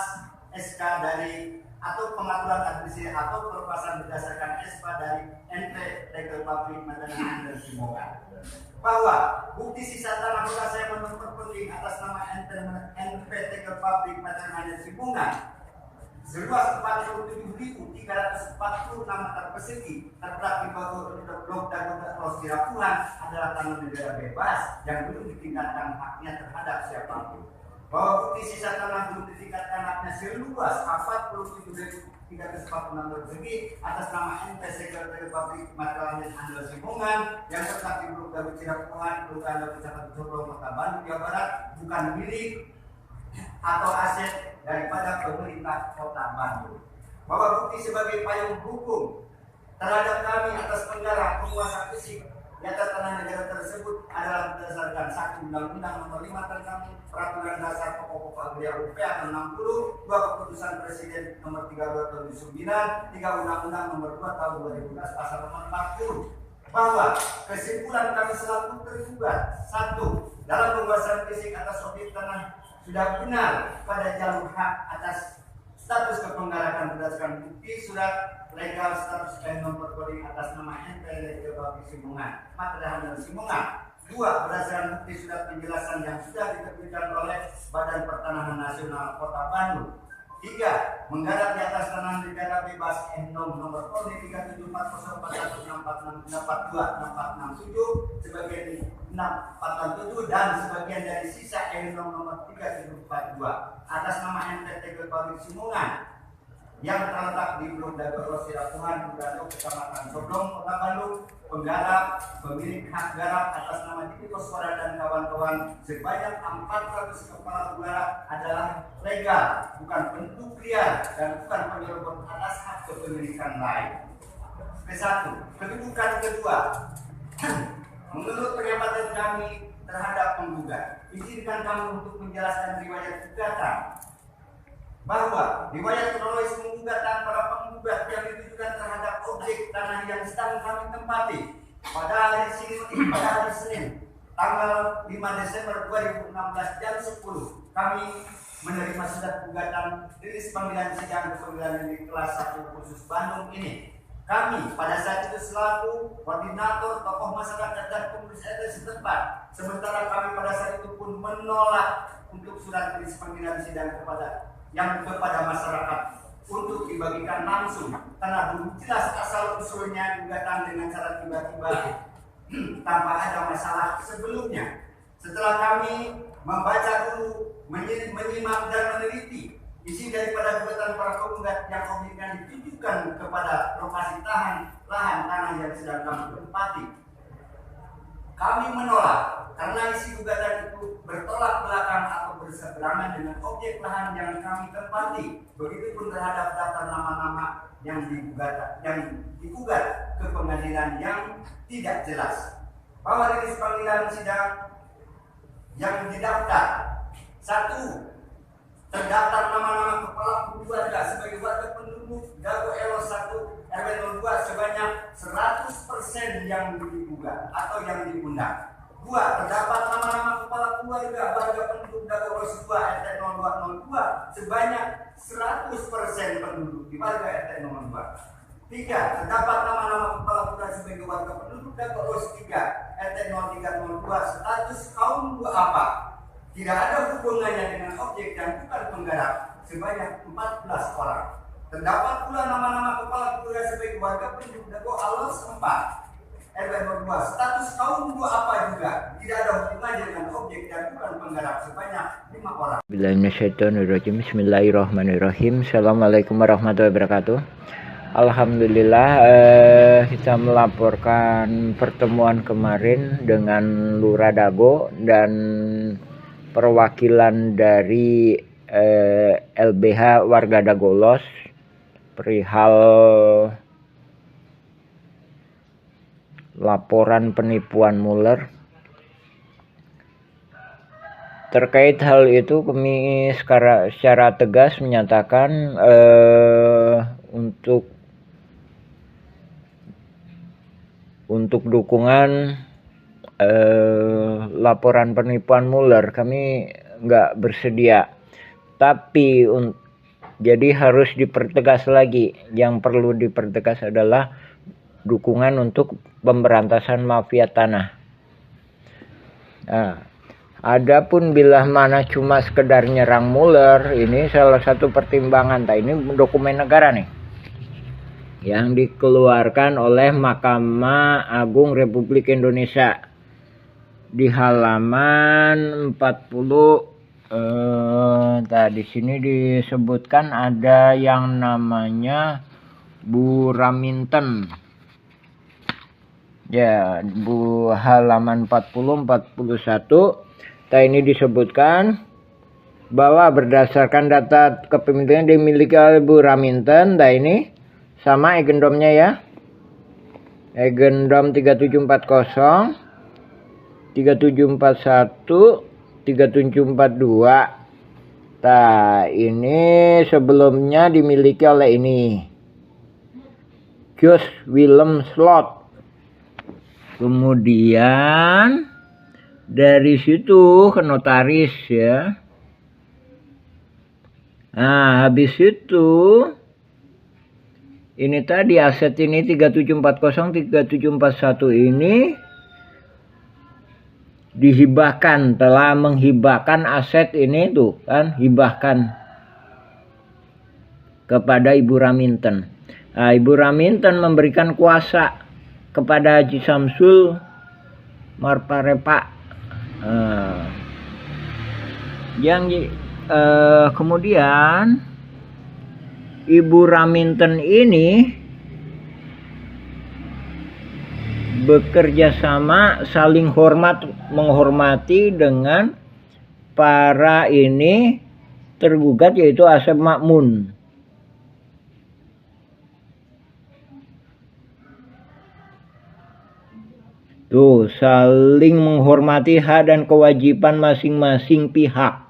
SK dari atau pengaturan administrasi atau pelepasan berdasarkan SK dari NPT Publik Magdalena Handel Simongan. Bahwa bukti sisa tanah bekas yang berpeling atas nama NPT Publik Magdalena Handel Simongan seluas 47.346 meter persegi terletak di bawah Blok Dago Los Sirapuhan adalah tanah negara bebas yang belum ditingkatkan haknya terhadap siapapun. Bahwa bukti sisa tanah belum ditingkatkan haknya seluas 47.346 meter persegi atas nama NPT Publik Magdalena Handel Simongan yang terletak di Blok Dago Sirapuhan, Kelurahan Dago Kecamatan Sorong, Kota Bandung, Jawa Barat bukan milik atau aset daripada pemerintah Kota Bandung. Bahwa bukti sebagai payung hukum terhadap kami atas penggarap penguasa fisik di atas tanah negara tersebut adalah berdasarkan 1 Undang-Undang Nomor 5 tentang Peraturan Dasar Pokok-Pokok Agraria UPA 60, 2 Keputusan Presiden Nomor 32 Tahun 2009, 3 Undang-Undang Nomor 2 Tahun 2012 Pasal Nomor 40. Bahwa kesimpulan kami selaku tergugat 1. Dalam penguasaan fisik atas objek tanah sudah benar pada jalur hak atas status kepenggarapan berdasarkan bukti surat legal status dan nomor kode atas nama NPT Publik Simongan, Magdalena Handel Simongan. 2. Berdasarkan bukti surat penjelasan yang sudah diterbitkan oleh Badan Pertanahan Nasional Kota Bandung. 3. Menggarap di atas tanah negara bebas NOM nomor kode 3740416642 sebagai 647 dan sebagian dari sisa NOM nomor 3742 atas nama NPT Publik Simongan yang terletak di Blok Dago Los Sirapuhan, Kelurahan Kecamatan Sorong, Kota Bandung. Penggarap pemilik hak garap atas nama Didi Koswara dan kawan-kawan sebanyak 400 kepala keluarga adalah legal, bukan bentuk liar dan bukan penyerobot atas hak kepemilikan lain. Ke-1. Kedudukan kedua. Menurut pengamatan kami terhadap penggugat, izinkan kami untuk menjelaskan riwayat gugatan. Bahwa riwayat kronologis penggugatan para penggugat yang ditujukan terhadap objek tanah yang sedang kami tempati pada hari Senin tanggal 5 Desember 2016 jam 10 kami menerima surat gugatan rilis panggilan sidang ke pengadilan negeri kelas 1 khusus Bandung ini Kami pada saat itu selaku koordinator tokoh masyarakat dan pengurus RT setempat. Sementara kami pada saat itu pun menolak untuk surat tulis panggilan sidang kepada masyarakat untuk dibagikan langsung karena belum jelas asal usulnya gugatan dengan cara tiba-tiba tanpa ada masalah sebelumnya. Setelah kami membaca dulu, menyimak dan meneliti isi daripada gugatan para penggugat yang objeknya ditujukan kepada lokasi lahan tanah yang sedang kami tempati. Kami menolak karena isi gugatan itu bertolak belakang atau berseberangan dengan objek lahan yang kami tempati. Begitupun terhadap daftar nama-nama yang digugat ke pengadilan yang tidak jelas. Bahwa rilis panggilan sidang yang didaftar, 1. Terdaftar nama-nama kepala keluarga sebagai warga penduduk Dago Elos 1 RW 02 sebanyak 100% yang digugat atau yang diundang. 2. Terdapat nama-nama kepala keluarga warga penduduk Dago Elos 2 RT 0202 sebanyak 100% penduduk di warga RT 02. 3. Terdapat nama-nama kepala keluarga sebagai warga penduduk Dago Elos 3 RT 0302 status kaum duafa. Tidak ada hubungannya dengan objek dan bukan penggarap sebanyak 14 orang. Terdapat pula nama-nama kepala keluarga sebagai warga penduduk Dago Elos 4 RW 02 status kaum duafa juga. Tidak ada hubungannya dengan objek dan bukan penggarap sebanyak 5 orang. Bismillahirrahmanirrahim. Assalamualaikum warahmatullahi wabarakatuh. Alhamdulillah, kita melaporkan pertemuan kemarin dengan Lurah Dago dan perwakilan dari LBH warga Dago Elos perihal laporan penipuan Muller. Terkait hal itu kami secara tegas menyatakan untuk dukungan laporan penipuan Muller kami nggak bersedia, tapi jadi harus dipertegas lagi. Yang perlu dipertegas adalah dukungan untuk pemberantasan mafia tanah. Nah, adapun bila mana cuma sekedar nyerang Muller, ini salah satu pertimbangan. Ini dokumen negara nih yang dikeluarkan oleh Mahkamah Agung Republik Indonesia di halaman 40. Di sini disebutkan ada yang namanya Bu Raminten. Ya, Bu halaman 40-41. Ini disebutkan bahwa berdasarkan data kepemilikan dimiliki oleh Bu Raminten. Ini sama agendumnya ya. Agendum 3740, 3741, 3742. Ini sebelumnya dimiliki oleh ini Jos Willem Slot. Kemudian dari situ ke notaris ya. Nah, habis itu ini tadi aset ini 3740, 3741 ini dihibahkan, telah menghibahkan aset ini tuh kan, hibahkan kepada Ibu Raminten. Nah, Ibu Raminten memberikan kuasa kepada Haji Samsul Marparepa. Kemudian Ibu Raminten ini bekerja sama, saling menghormati dengan para ini tergugat, yaitu Asep Makmun. Tuh, saling menghormati hak dan kewajiban masing-masing pihak.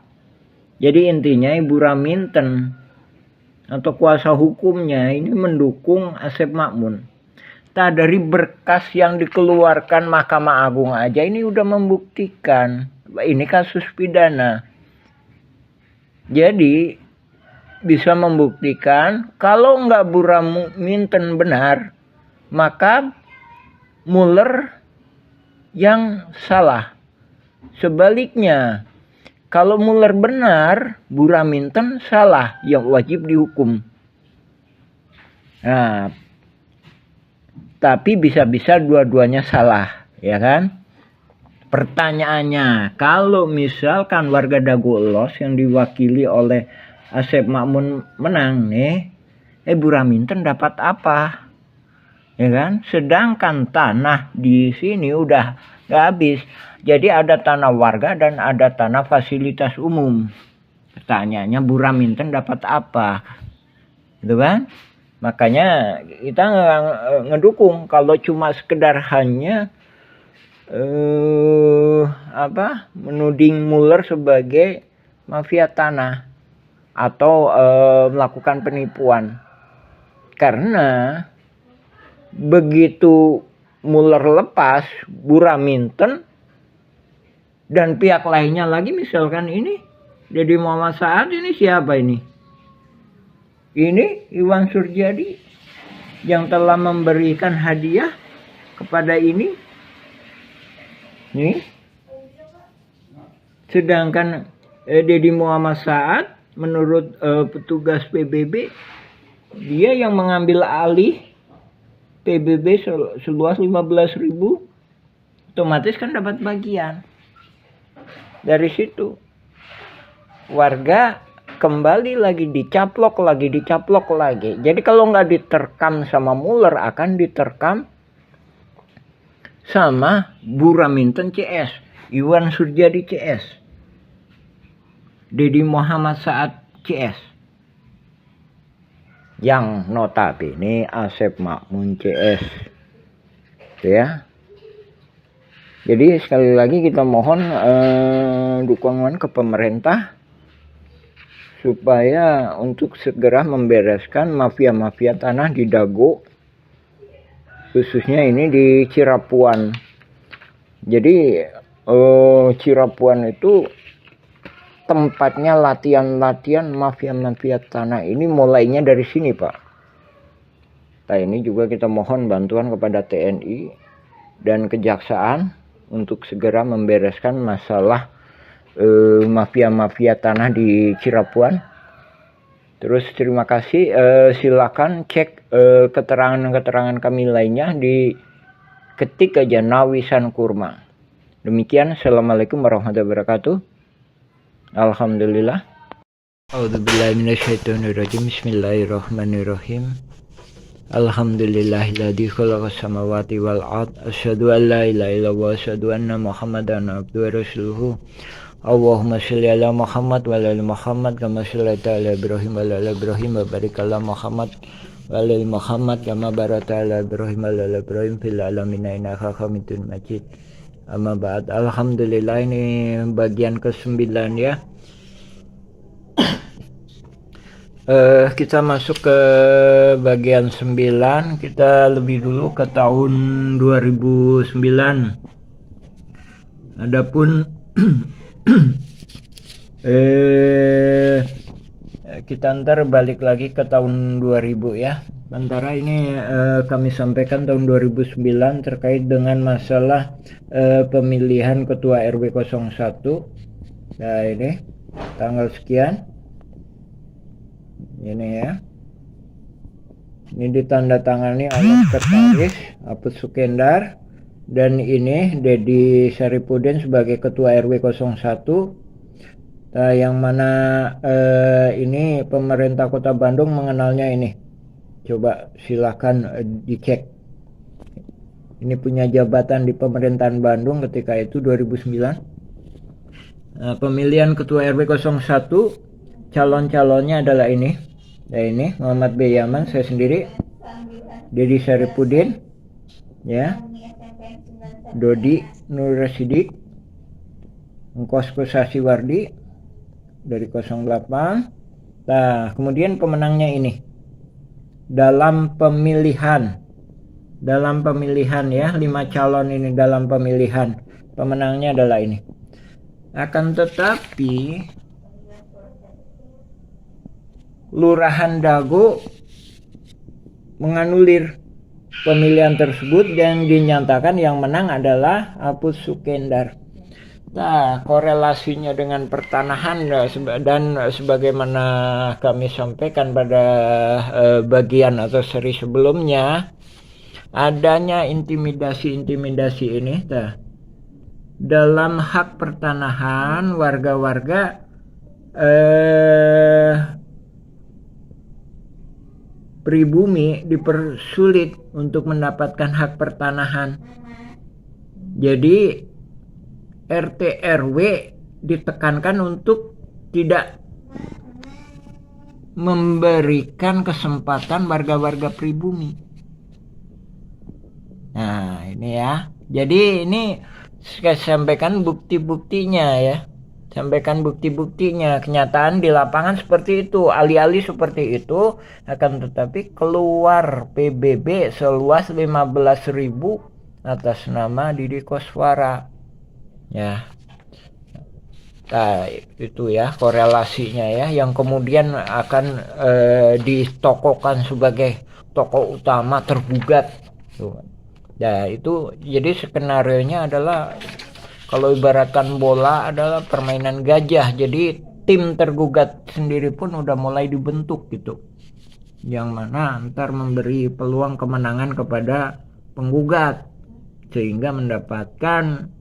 Jadi intinya Ibu Raminten atau kuasa hukumnya ini mendukung Asep Makmun. Dari berkas yang dikeluarkan Mahkamah Agung aja ini udah membuktikan ini kasus pidana. Jadi bisa membuktikan kalau nggak Bu Raminten benar, maka Muller yang salah. Sebaliknya, kalau Muller benar, Buraminten salah, yang wajib dihukum. Nah, tapi bisa-bisa dua-duanya salah, ya kan? Pertanyaannya, kalau misalkan warga Dago Elos yang diwakili oleh Asep Makmun menang nih, Buraminten dapat apa? Ya kan? Sedangkan tanah di sini udah nggak habis. Jadi ada tanah warga dan ada tanah fasilitas umum. Pertanyaannya, Buraminten dapat apa? Gitu kan? Makanya kita ngedukung. Kalau cuma sekedar hanya menuding Muller sebagai mafia tanah atau melakukan penipuan. Karena begitu Muller lepas, Buraminten dan pihak lainnya lagi, misalkan ini Deddy Muhammad Saad, ini siapa ini? Ini Iwan Surjadi yang telah memberikan hadiah kepada ini. Nih. Sedangkan Deddy Muhammad Saad menurut petugas PBB, dia yang mengambil alih PBB seluas 15.000, otomatis kan dapat bagian. Dari situ warga kembali lagi dicaplok lagi. Jadi kalau nggak diterkam sama Muller, akan diterkam sama Buraminten CS, Iwan Surjadi CS, Deddy Muhammad Saad CS, yang notabene Asep Makmun CS. Ya. Jadi sekali lagi kita mohon dukungan ke pemerintah supaya untuk segera membereskan mafia-mafia tanah di Dago, khususnya ini di Cirapuan. Jadi Cirapuan itu tempatnya latihan mafia-mafia tanah ini mulainya dari sini, Pak. Nah, ini juga kita mohon bantuan kepada TNI dan Kejaksaan untuk segera membereskan masalah mafia-mafia tanah di Cirapuan. Terus terima kasih, silakan cek keterangan-keterangan kami lainnya di ketik aja Nawisan Kurma. Demikian, assalamualaikum warahmatullahi wabarakatuh. Alhamdulillah. A'udzubillahi minasyaitonirrajim. Bismillahirrahmanirrahim. Alhamdulillahilladzi khalaqas samawati wal ard. Asyhadu an la ilaha illallah wa asyhadu anna Muhammadan abduhu wa rasuluhu. Allahumma sholli ala Muhammad wa ala ali Muhammad kama shallaita ala Ibrahim wa ala ali Ibrahim wa barik ala Muhammad wa ala ali Muhammad kama barakta ala Ibrahim wa ala ali Ibrahim fil alamin innaka Hamidum Majid. Amma ba'd. Alhamdulillah, ini bagian ke-9 ya. Kita masuk ke bagian 9. Kita lebih dulu ke tahun 2009. Adapun kita ntar balik lagi ke tahun 2000 ya. Sementara ini kami sampaikan tahun 2009 terkait dengan masalah pemilihan ketua RW 01. Nah, ini tanggal sekian. Ini ya. Ini ditandatangani oleh Sekretaris Apus Sukendar, dan ini Deddy Saripudin sebagai ketua RW 01. Nah, yang mana ini pemerintah Kota Bandung mengenalnya ini. Coba silakan dicek. Ini punya jabatan di pemerintahan Bandung ketika itu 2009. Pemilihan ketua RW 01, calon-calonnya adalah ini. Nah, ini Muhammad B. Yaman, saya sendiri, Deddy Saripudin, ya, Dodi Nur Rasidi, Engkos Sasiwardi dari 08. Nah, kemudian pemenangnya ini. Dalam pemilihan ya, 5 calon ini dalam pemilihan, pemenangnya adalah ini. Akan tetapi Lurahan Dago menganulir pemilihan tersebut dan dinyatakan yang menang adalah Apus Sukendar. Nah, korelasinya dengan pertanahan dan sebagaimana kami sampaikan pada bagian atau seri sebelumnya, adanya intimidasi ini dalam hak pertanahan warga-warga pribumi dipersulit untuk mendapatkan hak pertanahan. Jadi RT RW ditekankan untuk tidak memberikan kesempatan warga-warga pribumi. Nah, ini ya. Jadi ini saya sampaikan bukti-buktinya ya. Sampaikan bukti-buktinya. Kenyataan di lapangan seperti itu. Alih-alih seperti itu, akan tetapi keluar PBB seluas 15.000 atas nama Didi Koswara. Ya. Nah, itu ya korelasinya ya, yang kemudian akan ditokohkan sebagai tokoh utama tergugat. Ya, itu jadi skenarionya adalah kalau ibaratkan bola adalah permainan gajah. Jadi tim tergugat sendiri pun udah mulai dibentuk gitu, yang mana ntar memberi peluang kemenangan kepada penggugat sehingga mendapatkan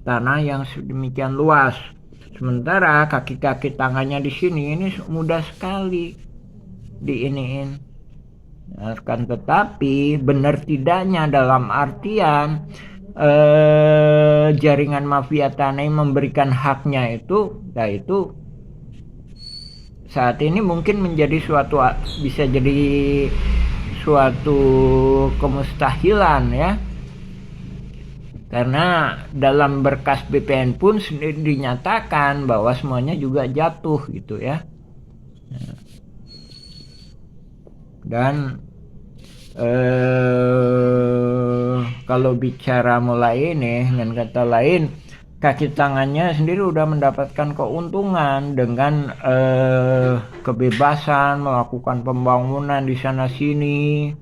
tanah yang sedemikian luas. Sementara kaki-kaki tangannya di sini ini mudah sekali diiniin. Akan tetapi benar tidaknya dalam artian jaringan mafia tanah yang memberikan haknya itu, nah itu saat ini mungkin menjadi bisa jadi suatu kemustahilan ya. Karena dalam berkas BPN pun sendiri dinyatakan bahwa semuanya juga jatuh gitu ya. Dan kalau bicara mulai ini, dengan kata lain, kaki tangannya sendiri udah mendapatkan keuntungan dengan kebebasan melakukan pembangunan di sana sini,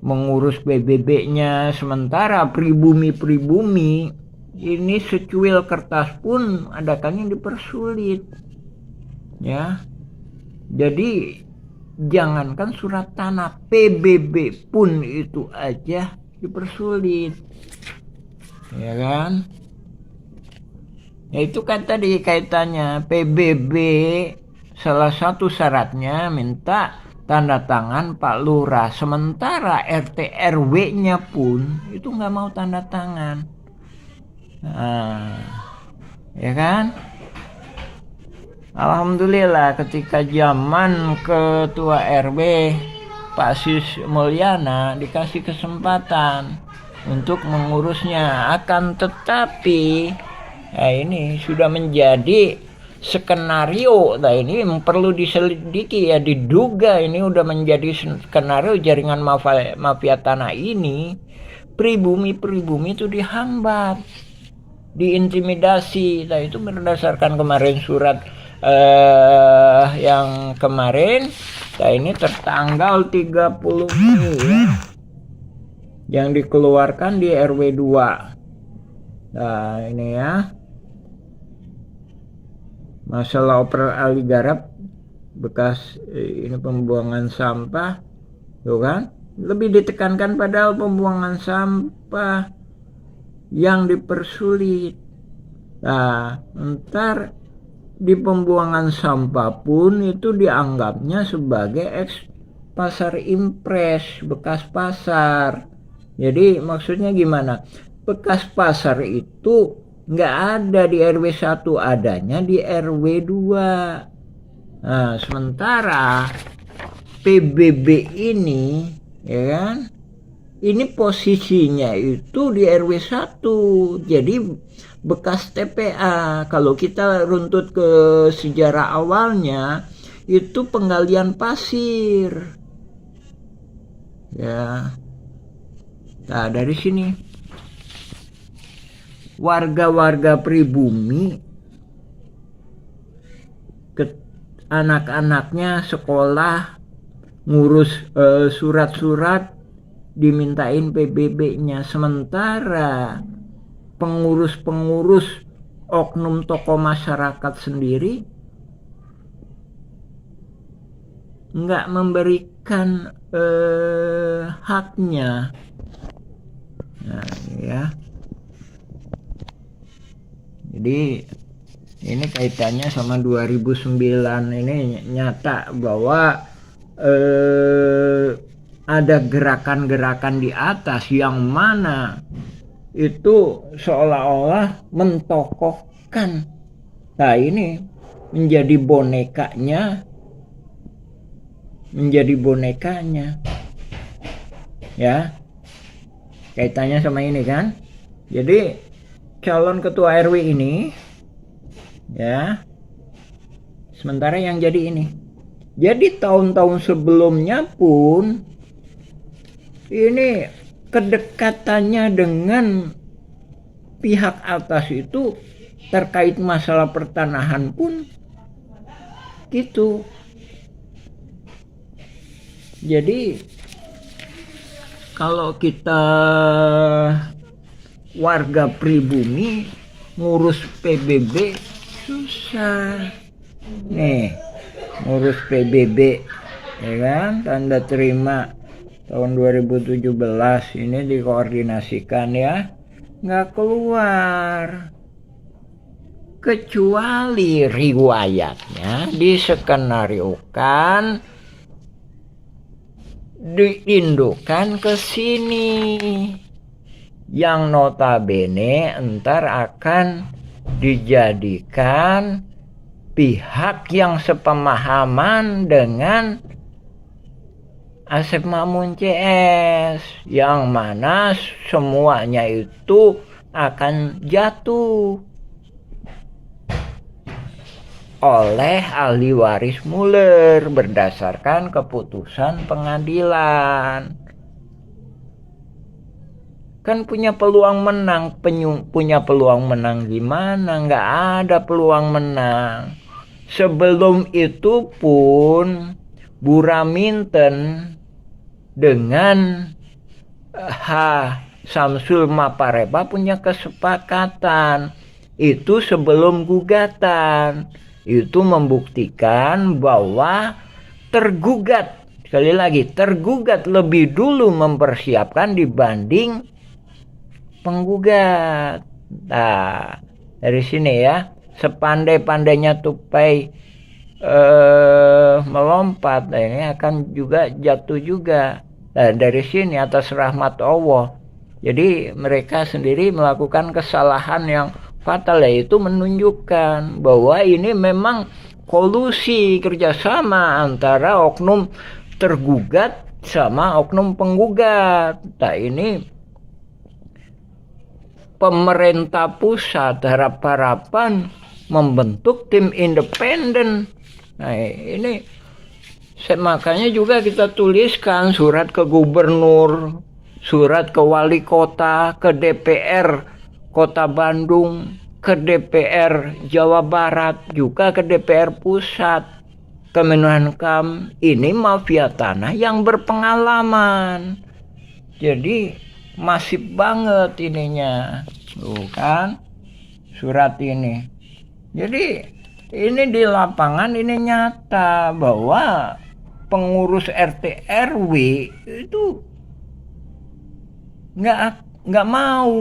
mengurus PBB-nya. Sementara pribumi ini secuil kertas pun adakannya dipersulit ya. Jadi jangankan surat tanah, PBB pun itu aja dipersulit ya kan. Ya itu kan tadi kaitannya PBB, salah satu syaratnya minta tanda tangan Pak Lurah, sementara RT RW-nya pun itu nggak mau tanda tangan. Nah, ya kan? Alhamdulillah ketika zaman ketua RW Pak Sis Mulyana dikasih kesempatan untuk mengurusnya, akan tetapi ya ini sudah menjadi skenario. Nah ini perlu diselidiki ya, diduga ini udah menjadi skenario jaringan mafia tanah ini. Pribumi itu dihambat, diintimidasi. Nah itu berdasarkan kemarin surat yang kemarin, nah ini tertanggal 30 Mei ya, yang dikeluarkan di RW 2. Nah ini ya, masalah oper Ali Garap bekas ini pembuangan sampah, tuh kan, lebih ditekankan padahal pembuangan sampah yang dipersulit. Nah ntar di pembuangan sampah pun itu dianggapnya sebagai pasar impres, bekas pasar. Jadi maksudnya gimana? Bekas pasar itu nggak ada di RW 1, adanya di RW 2. Nah, sementara PBB ini, ya kan, ini posisinya itu di RW 1. Jadi bekas TPA. Kalau kita runtut ke sejarah awalnya, itu penggalian pasir. Ya. Nah, dari sini warga-warga pribumi, anak-anaknya sekolah, ngurus surat-surat dimintain PBB-nya, sementara pengurus-pengurus oknum tokoh masyarakat sendiri nggak memberikan haknya. Nah, ya. Jadi ini kaitannya sama 2009 ini nyata bahwa ada gerakan-gerakan di atas yang mana itu seolah-olah mentokohkan. Nah, ini menjadi bonekanya. Ya. Kaitannya sama ini kan. Jadi calon ketua RW ini ya, sementara yang jadi ini. Jadi tahun-tahun sebelumnya pun ini kedekatannya dengan pihak atas itu terkait masalah pertanahan pun gitu. Jadi kalau kita warga pribumi ngurus PBB susah. Nih, ngurus PBB ya kan, tanda terima tahun 2017 ini dikoordinasikan ya, nggak keluar kecuali riwayatnya diskenariokan, diindukan ke sini, yang notabene entar akan dijadikan pihak yang sepemahaman dengan Asep Makmun CS, yang mana semuanya itu akan jatuh oleh ahli waris Muller berdasarkan keputusan pengadilan. Kan punya peluang menang, punya peluang menang gimana? Nggak ada peluang menang. Sebelum itu pun Bu Raminten dengan Samsul Mapareba punya kesepakatan. Itu sebelum gugatan. Itu membuktikan bahwa tergugat, sekali lagi tergugat lebih dulu mempersiapkan dibanding penggugat. Nah, dari sini ya, sepandai-pandainya tupai melompat, nah ini akan juga jatuh juga. Nah, dari sini atas rahmat Allah. Jadi mereka sendiri melakukan kesalahan yang fatal, yaitu menunjukkan bahwa ini memang kolusi kerjasama antara oknum tergugat sama oknum penggugat. Nah, ini pemerintah pusat harap-harapan membentuk tim independen. Nah, ini makanya juga kita tuliskan surat ke gubernur, surat ke wali kota, ke DPR Kota Bandung, ke DPR Jawa Barat, juga ke DPR Pusat, ke Menhankam. Ini mafia tanah yang berpengalaman. Jadi masif banget ininya. Tuh kan surat ini. Jadi ini di lapangan ini nyata bahwa pengurus RT RW itu nggak mau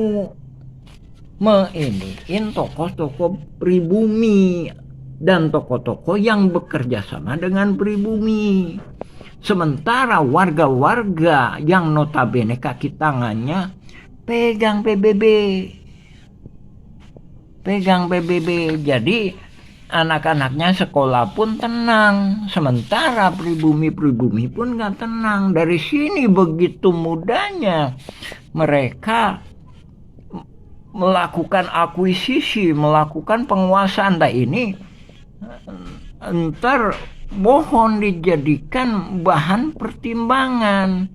menginiin tokoh-tokoh pribumi dan tokoh-tokoh yang bekerja sama dengan pribumi. Sementara warga-warga yang notabene kaki tangannya pegang PBB. Jadi anak-anaknya sekolah pun tenang. Sementara pribumi-pribumi pun gak tenang. Dari sini begitu mudahnya mereka melakukan akuisisi, melakukan penguasaan. Nah, ini entar mohon dijadikan bahan pertimbangan.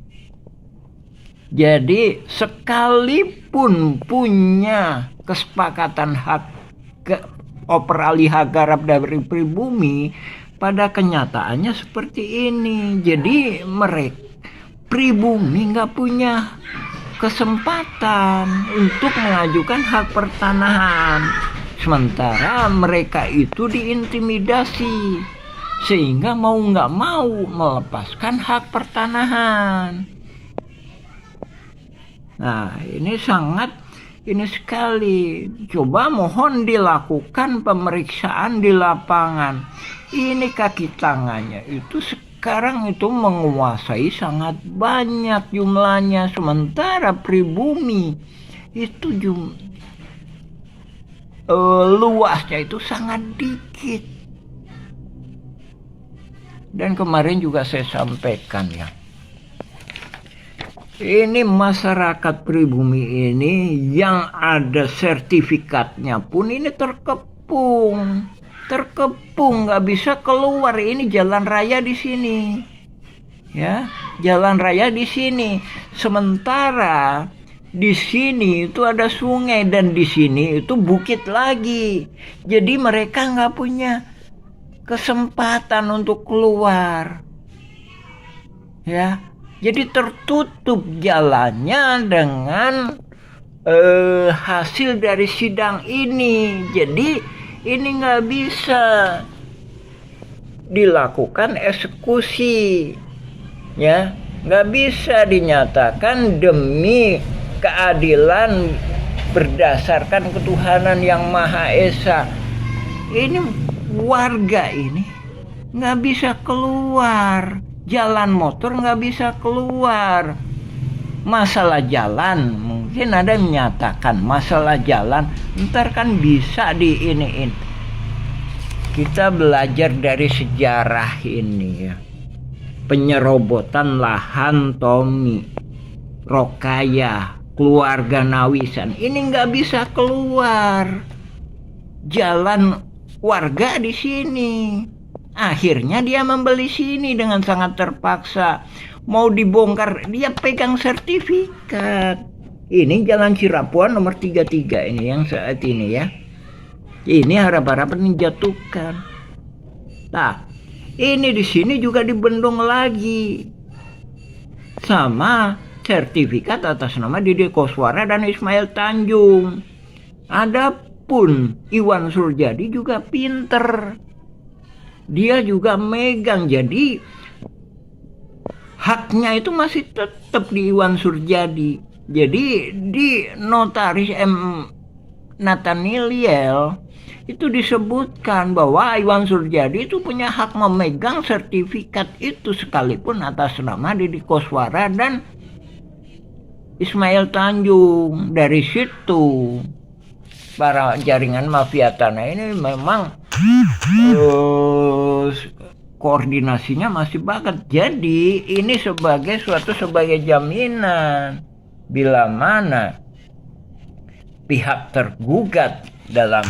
Jadi sekalipun punya kesepakatan hak operali hak garap dari pribumi, pada kenyataannya seperti ini. Jadi mereka pribumi nggak punya kesempatan untuk mengajukan hak pertanahan. Sementara mereka itu diintimidasi, sehingga mau nggak mau melepaskan hak pertanahan. Nah, ini sekali. Coba mohon dilakukan pemeriksaan di lapangan. Ini kaki tangannya itu sekarang itu menguasai sangat banyak jumlahnya, sementara pribumi itu luasnya itu sangat dikit. Dan kemarin juga saya sampaikan ya, ini masyarakat pribumi ini yang ada sertifikatnya pun ini terkepung nggak bisa keluar. Ini jalan raya di sini, ya, jalan raya di sini. Sementara di sini itu ada sungai dan di sini itu bukit lagi. Jadi mereka nggak punya kesempatan untuk keluar, ya. Jadi tertutup jalannya dengan hasil dari sidang ini. Jadi ini nggak bisa dilakukan eksekusi, ya, nggak bisa dinyatakan demi keadilan berdasarkan ketuhanan yang Maha Esa. Ini warga ini nggak bisa keluar, jalan motor nggak bisa keluar. Masalah jalan mungkin ada yang menyatakan masalah jalan ntar kan bisa diiniin. Kita belajar dari sejarah ini ya, penyerobotan lahan Tommy, Rokaya, keluarga Nawisan ini nggak bisa keluar, jalan warga di sini. Akhirnya dia membeli sini dengan sangat terpaksa. Mau dibongkar, dia pegang sertifikat. Ini Jalan Cirapuan nomor 33 ini yang saat ini ya. Ini harap-harapan dijatuhkan. Nah, ini di sini juga dibendung lagi. Sama sertifikat atas nama Didi Koswara dan Ismail Tanjung. Adapun Iwan Surjadi juga pinter. Dia juga megang, jadi haknya itu masih tetap di Iwan Surjadi. Jadi di notaris M. Nathaniel itu disebutkan bahwa Iwan Surjadi itu punya hak memegang sertifikat itu sekalipun atas nama Didi Koswara dan Ismail Tanjung. Dari situ para jaringan mafia tanah ini memang koordinasinya masih banget. Jadi ini sebagai jaminan bila mana pihak tergugat dalam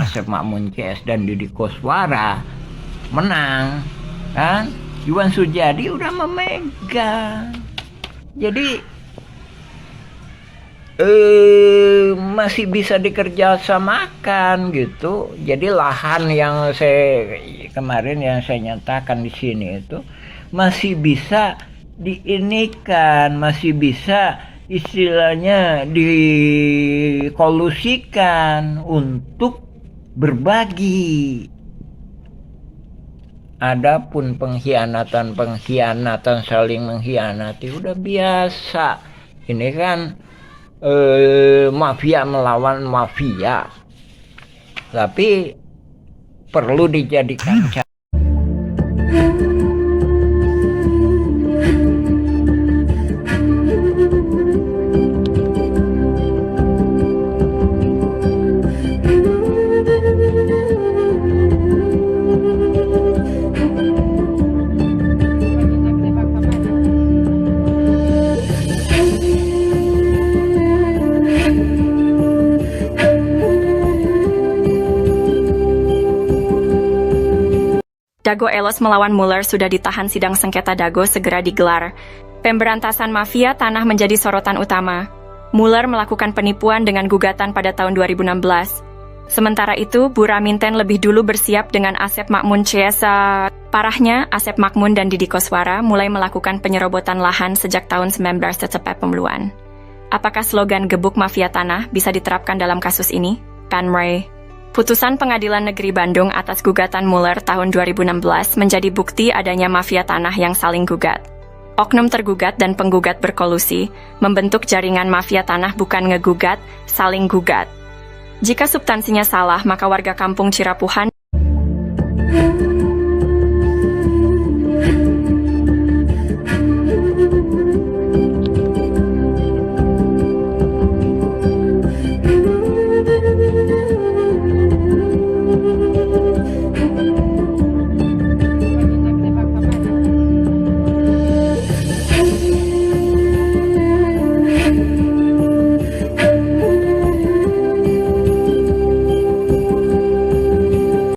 Asep Makmun CS dan Didi Koswara menang, kan Iwan Surjadi udah memegang. Jadi masih bisa dikerjasamakan gitu. Jadi lahan yang kemarin yang saya nyatakan di sini itu masih bisa diinikan, masih bisa istilahnya dikolusikan untuk berbagi. Adapun pengkhianatan saling mengkhianati udah biasa. Ini kan mafia melawan mafia, tapi perlu dijadikan Dago Elos melawan Mueller sudah ditahan, sidang sengketa Dago segera digelar. Pemberantasan mafia tanah menjadi sorotan utama. Mueller melakukan penipuan dengan gugatan pada tahun 2016. Sementara itu, Bu Raminten lebih dulu bersiap dengan Asep Makmun Ciesa. Parahnya, Asep Makmun dan Didi Koswara mulai melakukan penyerobotan lahan sejak tahun 1970-an. Apakah slogan gebuk mafia tanah bisa diterapkan dalam kasus ini? Pan Ray. Putusan Pengadilan Negeri Bandung atas gugatan Mueller tahun 2016 menjadi bukti adanya mafia tanah yang saling gugat. Oknum tergugat dan penggugat berkolusi, membentuk jaringan mafia tanah bukan ngegugat, saling gugat. Jika substansinya salah, maka warga kampung Cirapuhan